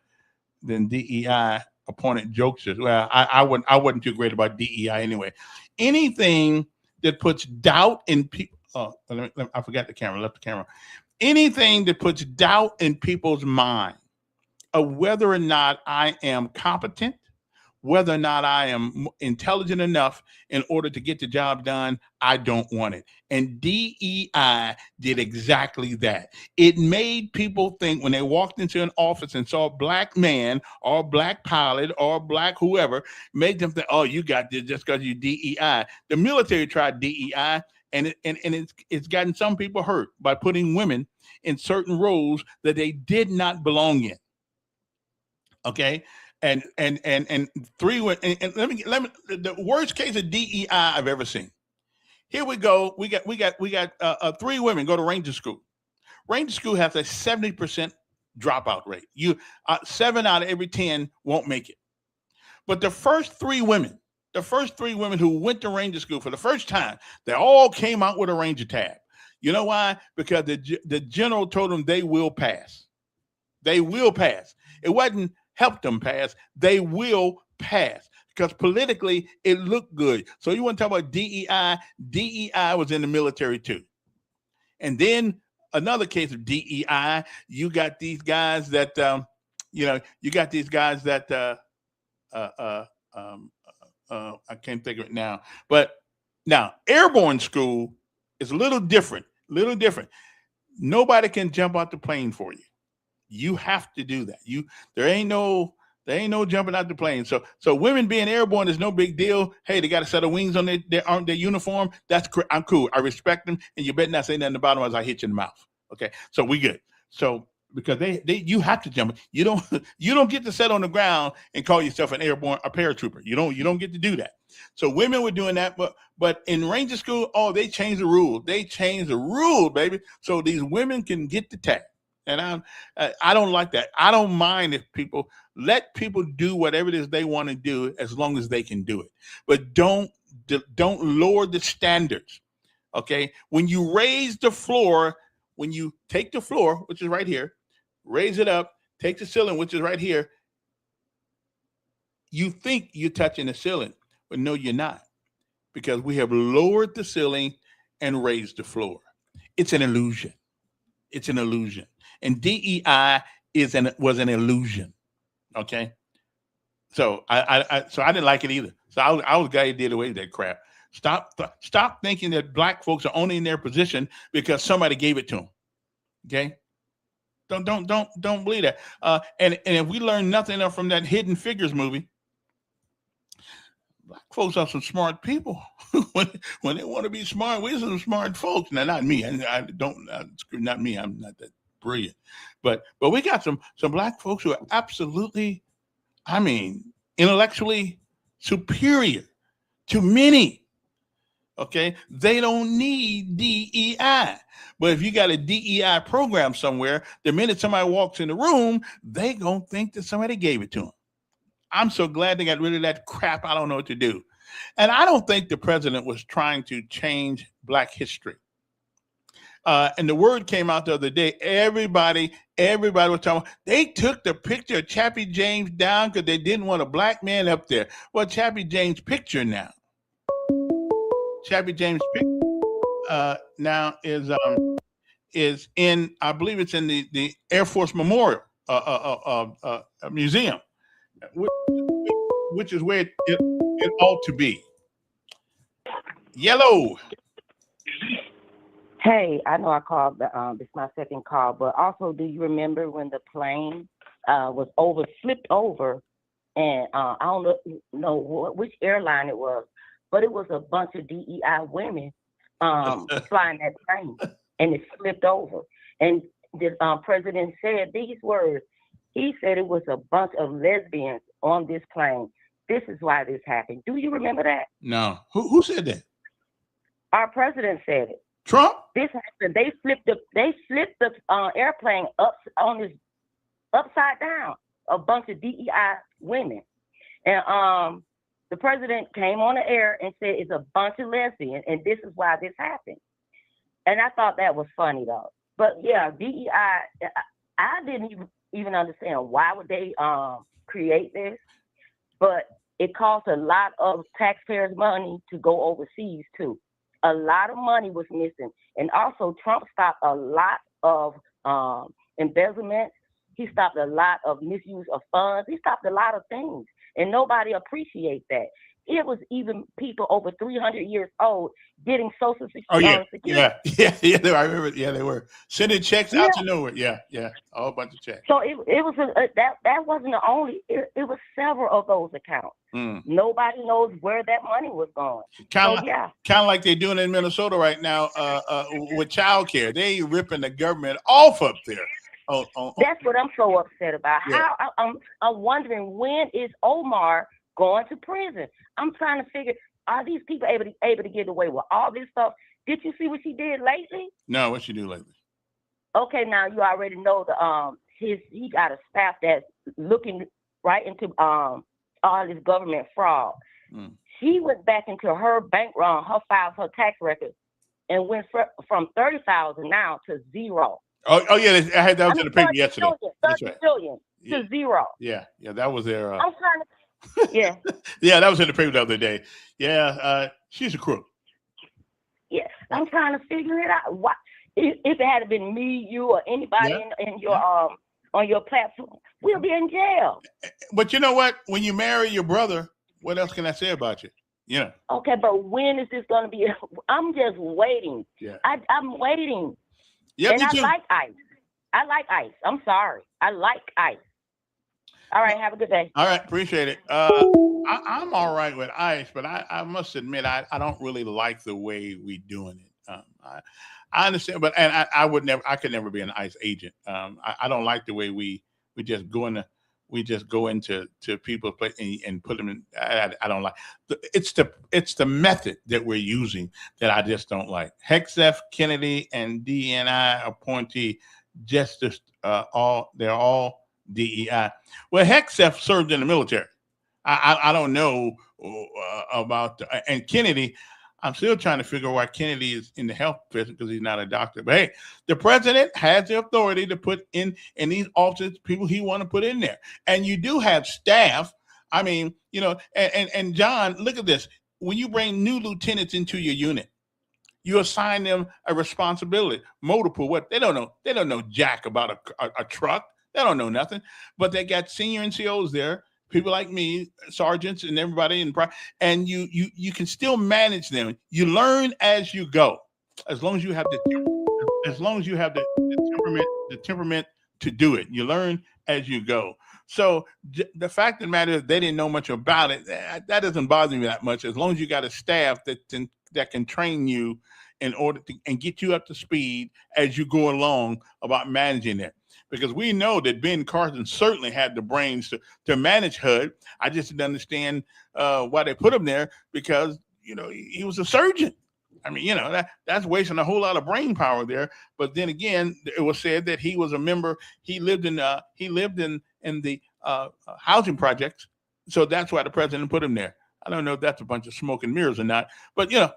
than DEI appointed jokesters. Well, I wasn't too great about DEI anyway. Anything that puts doubt in people. I forgot the camera. Left the camera. Anything that puts doubt in people's mind of whether or not I am competent, whether or not I am intelligent enough in order to get the job done, I don't want it. And DEI did exactly that. It made people think when they walked into an office and saw a black man or a black pilot or a black whoever, made them think, oh, you got this just because you DEI. The military tried DEI. And it's gotten some people hurt by putting women in certain roles that they did not belong in. Okay, and three and let me the worst case of DEI I've ever seen. Here we go. We got 3 women go to Ranger School. Ranger School has a 70% dropout rate. 7 out of every 10 won't make it. But the first 3 women who went to Ranger School for the first time, they all came out with a Ranger tab. You know why? Because the general told them they will pass. They will pass. It wasn't help them pass. They will pass because politically it looked good. So you want to talk about DEI? DEI was in the military too. And then another case of DEI, you got these guys that, I can't think of it now. But now, airborne school is a little different. Nobody can jump out the plane for you. You have to do that. There ain't no jumping out the plane. So women being airborne is no big deal. Hey, they got a set of wings on their uniform. I'm cool. I respect them, and you better not say nothing about them as I hit you in the mouth. Okay, so we good. So because you have to jump. You don't get to sit on the ground and call yourself an airborne, a paratrooper. You don't get to do that. So women were doing that, but in Ranger School, they changed the rule. They changed the rule, baby. So these women can get the tag. And I don't like that. I don't mind if people let people do whatever it is they want to do as long as they can do it. But don't lower the standards. Okay, when you raise the floor, when you take the floor, which is right here, raise it up, take the ceiling, which is right here, you think you're touching the ceiling, but no, you're not, because we have lowered the ceiling and raised the floor. It's an illusion. It's an illusion. And DEI was an illusion. Okay. So I didn't like it either. So I was glad he did away with that crap. Stop thinking that black folks are only in their position because somebody gave it to them. Okay. Don't believe that. And if we learn nothing else from that Hidden Figures movie, black folks are some smart people. when they want to be smart, we're some smart folks. Now, not me. Not me. I'm not that brilliant. But we got some black folks who are absolutely, intellectually superior to many. Okay, they don't need DEI. But if you got a DEI program somewhere, the minute somebody walks in the room, they gonna think that somebody gave it to them. I'm so glad they got rid of that crap. I don't know what to do. And I don't think the president was trying to change black history. And the word came out the other day. Everybody was talking. They took the picture of Chappie James down because they didn't want a black man up there. Well, Chappie James' picture now. Chevy James Pick now is in, I believe it's in the Air Force Memorial Museum, which is where it ought to be. Yellow. Hey, I know I called. This is my second call, but also, do you remember when the plane was flipped over, and I don't know which airline it was, but it was a bunch of DEI women flying that plane, and it flipped over, and the president said these words. He said it was a bunch of lesbians on this plane. This is why this happened. Do you remember that? No. Who said that? Our president said it. Trump? This happened. They flipped the airplane upside down. A bunch of DEI women, and the president came on the air and said it's a bunch of lesbians, and this is why this happened. And I thought that was funny though. But yeah, DEI. I didn't even understand why would they create this, but it costs a lot of taxpayers' money to go overseas too. A lot of money was missing. And also Trump stopped a lot of embezzlement. He stopped a lot of misuse of funds. He stopped a lot of things. And nobody appreciates that. It was even people over 300 years old getting Social Security. Oh, yeah. I remember. Yeah, they were sending checks out to nowhere. Yeah. A whole bunch of checks. So it was that wasn't the only. It was several of those accounts. Nobody knows where that money was going. Kind of like they're doing in Minnesota right now with child care. They ripping the government off up there. That's what I'm so upset about. Yeah. I'm wondering, when is Omar going to prison? I'm trying to figure, are these people able to get away with all this stuff? Did you see what she did lately? No, what she do lately? Okay, now you already know he got a staff that's looking right into all this government fraud. She went back into her bank her files, her tax records, and went from 30,000 now to zero. Oh yeah, I had that was in the paper yesterday. 30 billion to zero. Yeah, that was their. I'm trying to. Yeah. Yeah, that was in the paper the other day. Yeah, she's a crook. Yes, I'm trying to figure it out. Why, if it had been me, you, or anybody in your on your platform, we'll be in jail. But you know what? When you marry your brother, what else can I say about you? Yeah. Okay, but when is this going to be? I'm just waiting. Yeah. I'm waiting. Yeah, and me too. I like ice. I'm sorry. I like ice. All right, have a good day. All right, appreciate it. I'm all right with ice, but I must admit I don't really like the way we doing it. I understand, but I could never be an ICE agent. I don't like the way we just go into people's place and put them in. I don't like. It's the method that we're using that I just don't like. Hegseth, Kennedy, and DNI appointee Justice they're all DEI. Well, Hegseth served in the military. I don't know about and Kennedy. I'm still trying to figure out why Kennedy is in the health business because he's not a doctor. But hey, the president has the authority to put in these offices people he want to put in there. And you do have staff. I mean, and John, look at this. When you bring new lieutenants into your unit, you assign them a responsibility. Motor pool, what they don't know. They don't know jack about a truck. They don't know nothing. But they got senior NCOs there. People like me, sergeants, and everybody and you can still manage them. You learn as you go, as long as you have the temperament to do it. You learn as you go. So the fact of the matter is, they didn't know much about it. That doesn't bother me that much, as long as you got a staff that can train you in order to and get you up to speed as you go along about managing it. Because we know that Ben Carson certainly had the brains to manage HUD. I just didn't understand why they put him there, because, he was a surgeon. I mean, that's wasting a whole lot of brain power there. But then again, it was said that he was a member. He lived in the housing projects. So that's why the president put him there. I don't know if that's a bunch of smoke and mirrors or not, but I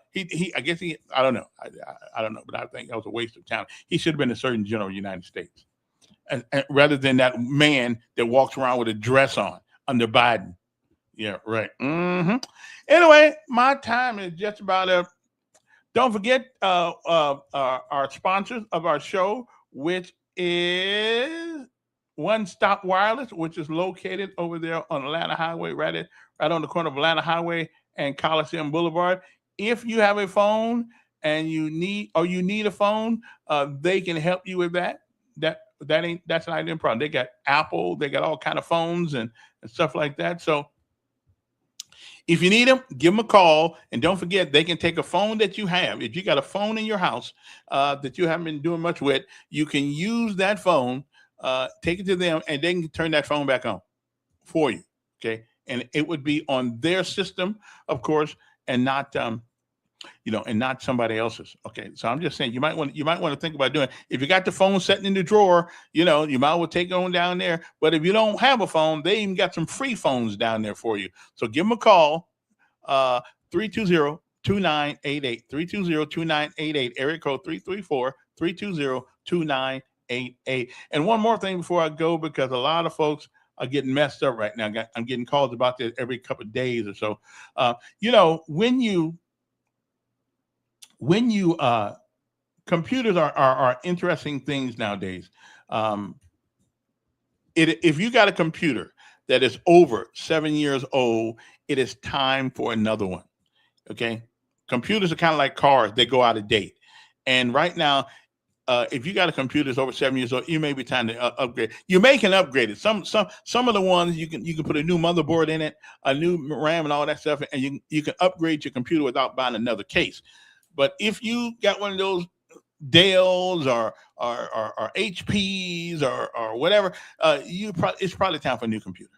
guess I don't know. I don't know, but I think that was a waste of talent. He should have been a Surgeon General of the United States. And rather than that man that walks around with a dress on under Biden. Yeah, right. Mm-hmm. Anyway, my time is just about up. Don't forget our sponsors of our show, which is One Stop Wireless, which is located over there on Atlanta Highway, right on the corner of Atlanta Highway and Coliseum Boulevard. If you have a phone and you need a phone, they can help you with that. That's not even a problem. They got Apple, they got all kind of phones and stuff like that. So if you need them, give them a call. And don't forget, they can take a phone that you have. If you got a phone in your house that you haven't been doing much with, you can use that phone, take it to them, and they can turn that phone back on for you. Okay. And it would be on their system, of course, and not and not somebody else's. Okay. So I'm just saying you might want to think about doing it. If you got the phone sitting in the drawer, you might as well take it on down there. But if you don't have a phone, they even got some free phones down there for you. So give them a call, 320-2988, 320-2988, area code 334-320-2988. And one more thing before I go, because a lot of folks are getting messed up right now. I'm getting calls about this every couple of days or so. When you computers are interesting things nowadays. If you got a computer that is over 7 years old, it is time for another one. Okay, computers are kind of like cars; they go out of date. And right now, if you got a computer that's over 7 years old, you may be time to upgrade. You may can upgrade it. Some of the ones you can put a new motherboard in it, a new RAM, and all that stuff, and you can upgrade your computer without buying another case. But if you got one of those Dells or HPs or whatever, it's probably time for a new computer.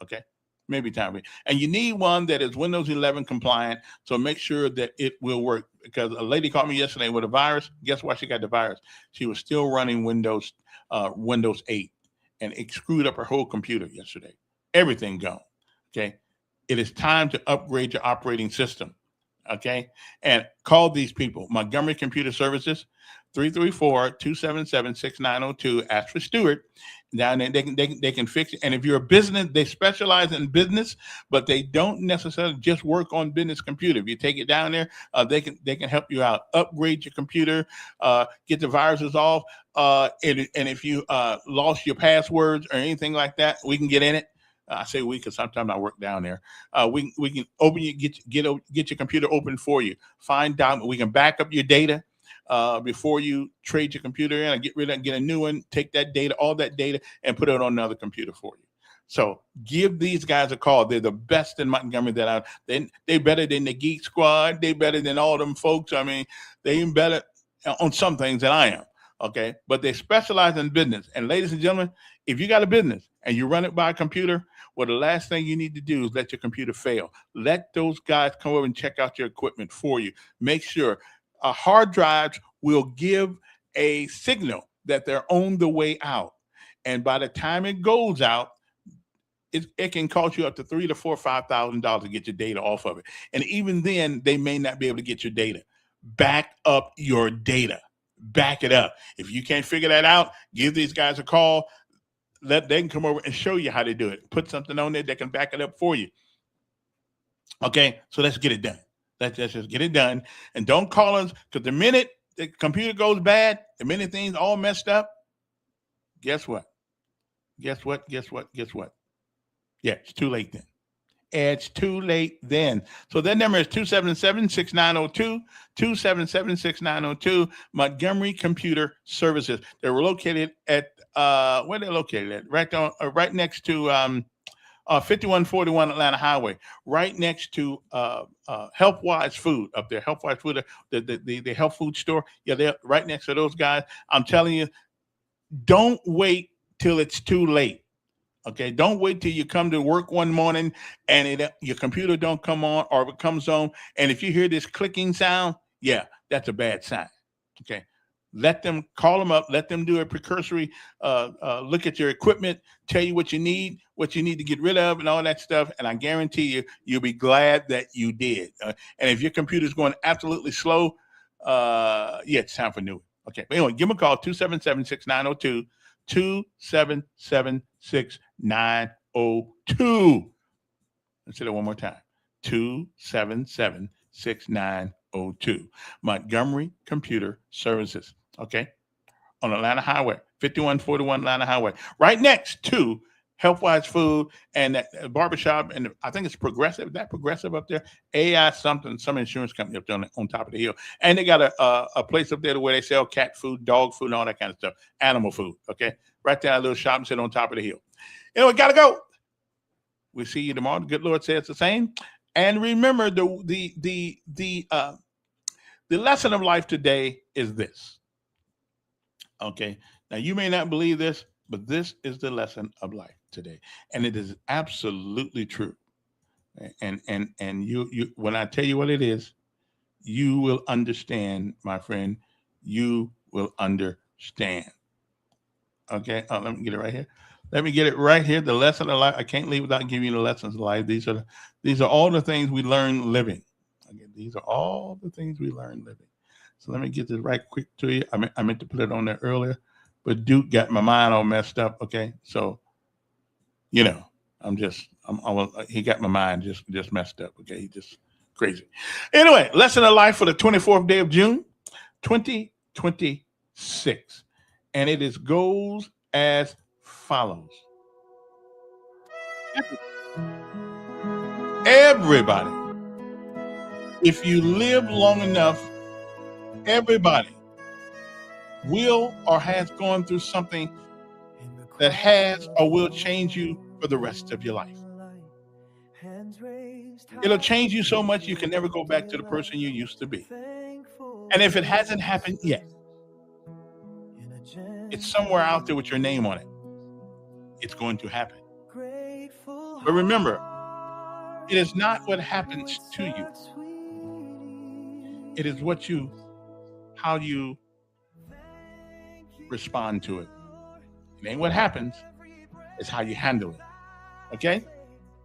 Okay, maybe time. And you need one that is Windows 11 compliant. So make sure that it will work. Because a lady called me yesterday with a virus. Guess why she got the virus? She was still running Windows 8, and it screwed up her whole computer yesterday. Everything gone. Okay, it is time to upgrade your operating system. Okay, and call these people, Montgomery Computer Services, 334-277-6902. Ask for Stuart. Down there, they can fix it. And if you're a business, they specialize in business, but they don't necessarily just work on business computer. If you take it down there, they can help you out. Upgrade your computer, get the viruses off, and if you lost your passwords or anything like that, we can get in it. I say we because sometimes I work down there. We can open you, get your computer open for you. Find out, we can back up your data before you trade your computer in and get rid of it, get a new one, take that data, all that data, and put it on another computer for you. So give these guys a call. They're the best in Montgomery they're better than the Geek Squad. They're better than all them folks. I mean, they're even better on some things than I am. Okay, but they specialize in business. And ladies and gentlemen, if you got a business and you run it by a computer, well, the last thing you need to do is let your computer fail. Let those guys come over and check out your equipment for you. Make sure hard drives will give a signal that they're on the way out. And by the time it goes out, it can cost you up to $3,000 to $4,000 to get your data off of it. And even then, they may not be able to get your data. Back up your data. Back it up. If you can't figure that out, give these guys a call. They can come over and show you how to do it. Put something on there that can back it up for you. Okay, so let's get it done. Let's just get it done. And don't call us, because the minute the computer goes bad, the minute things all messed up, guess what? Yeah, it's too late then. It's too late then. So that number is 277-6902, 277-6902, Montgomery Computer Services. They're located at, where they're located at? Right next to 5141 Atlanta Highway, right next to HealthWise Food up there. HealthWise Food, the health food store. Yeah, they're right next to those guys. I'm telling you, don't wait till it's too late. Okay, don't wait till you come to work one morning and your computer don't come on, or if it comes on, and if you hear this clicking sound, yeah, that's a bad sign. Okay, call them up, let them do a precursory look at your equipment, tell you what you need to get rid of, and all that stuff. And I guarantee you, you'll be glad that you did. And if your computer's going absolutely slow, it's time for new. Okay, but anyway, give them a call, 277-6902. 277-6902. Let's say that one more time. 277-6902. Montgomery Computer Services. Okay. On Atlanta Highway, 5141 Atlanta Highway, right next to Healthwise Food and that barbershop, and I think it's Progressive. Is that Progressive up there? AI something, some insurance company up there on top of the hill. And they got a place up there where they sell cat food, dog food, and all that kind of stuff. Animal food, okay? Right there, a little shop and sit on top of the hill. Anyway, gotta go. We'll see you tomorrow. The good Lord says the same. And remember, the lesson of life today is this. Okay? Now, you may not believe this, but this is the lesson of life today, and it is absolutely true. And you when I tell you what it is, you will understand, my friend. You will understand. Okay, let me get it right here. Let me get it right here. The lesson of life. I can't leave without giving you the lessons of life. These are all the things we learn living. Okay, these are all the things we learn living. So let me get this right quick to you. I meant to put it on there earlier, but Duke got my mind all messed up. Okay, so you know, he got my mind just messed up. Okay, he just crazy. Anyway, lesson of life for the 24th day of June, 2026, and it goes as follows. Everybody, if you live long enough, everybody will or has gone through something that has or will change you for the rest of your life. It'll change you so much you can never go back to the person you used to be. And if it hasn't happened yet, it's somewhere out there with your name on it. It's going to happen. But remember, it is not what happens to you. It is how you respond to it. It ain't what happens, it's how you handle it. Okay?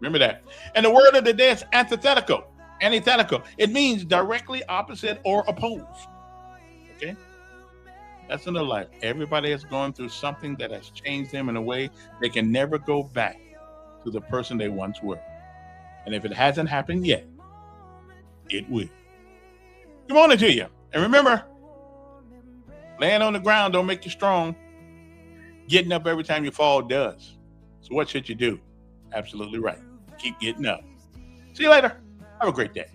Remember that. And the word of the day is antithetical. Antithetical. It means directly opposite or opposed. Okay? That's in their life. Everybody has gone through something that has changed them in a way they can never go back to the person they once were. And if it hasn't happened yet, it will. Good morning to you. And remember, laying on the ground don't make you strong. Getting up every time you fall does. So what should you do? Absolutely right. Keep getting up. See you later. Have a great day.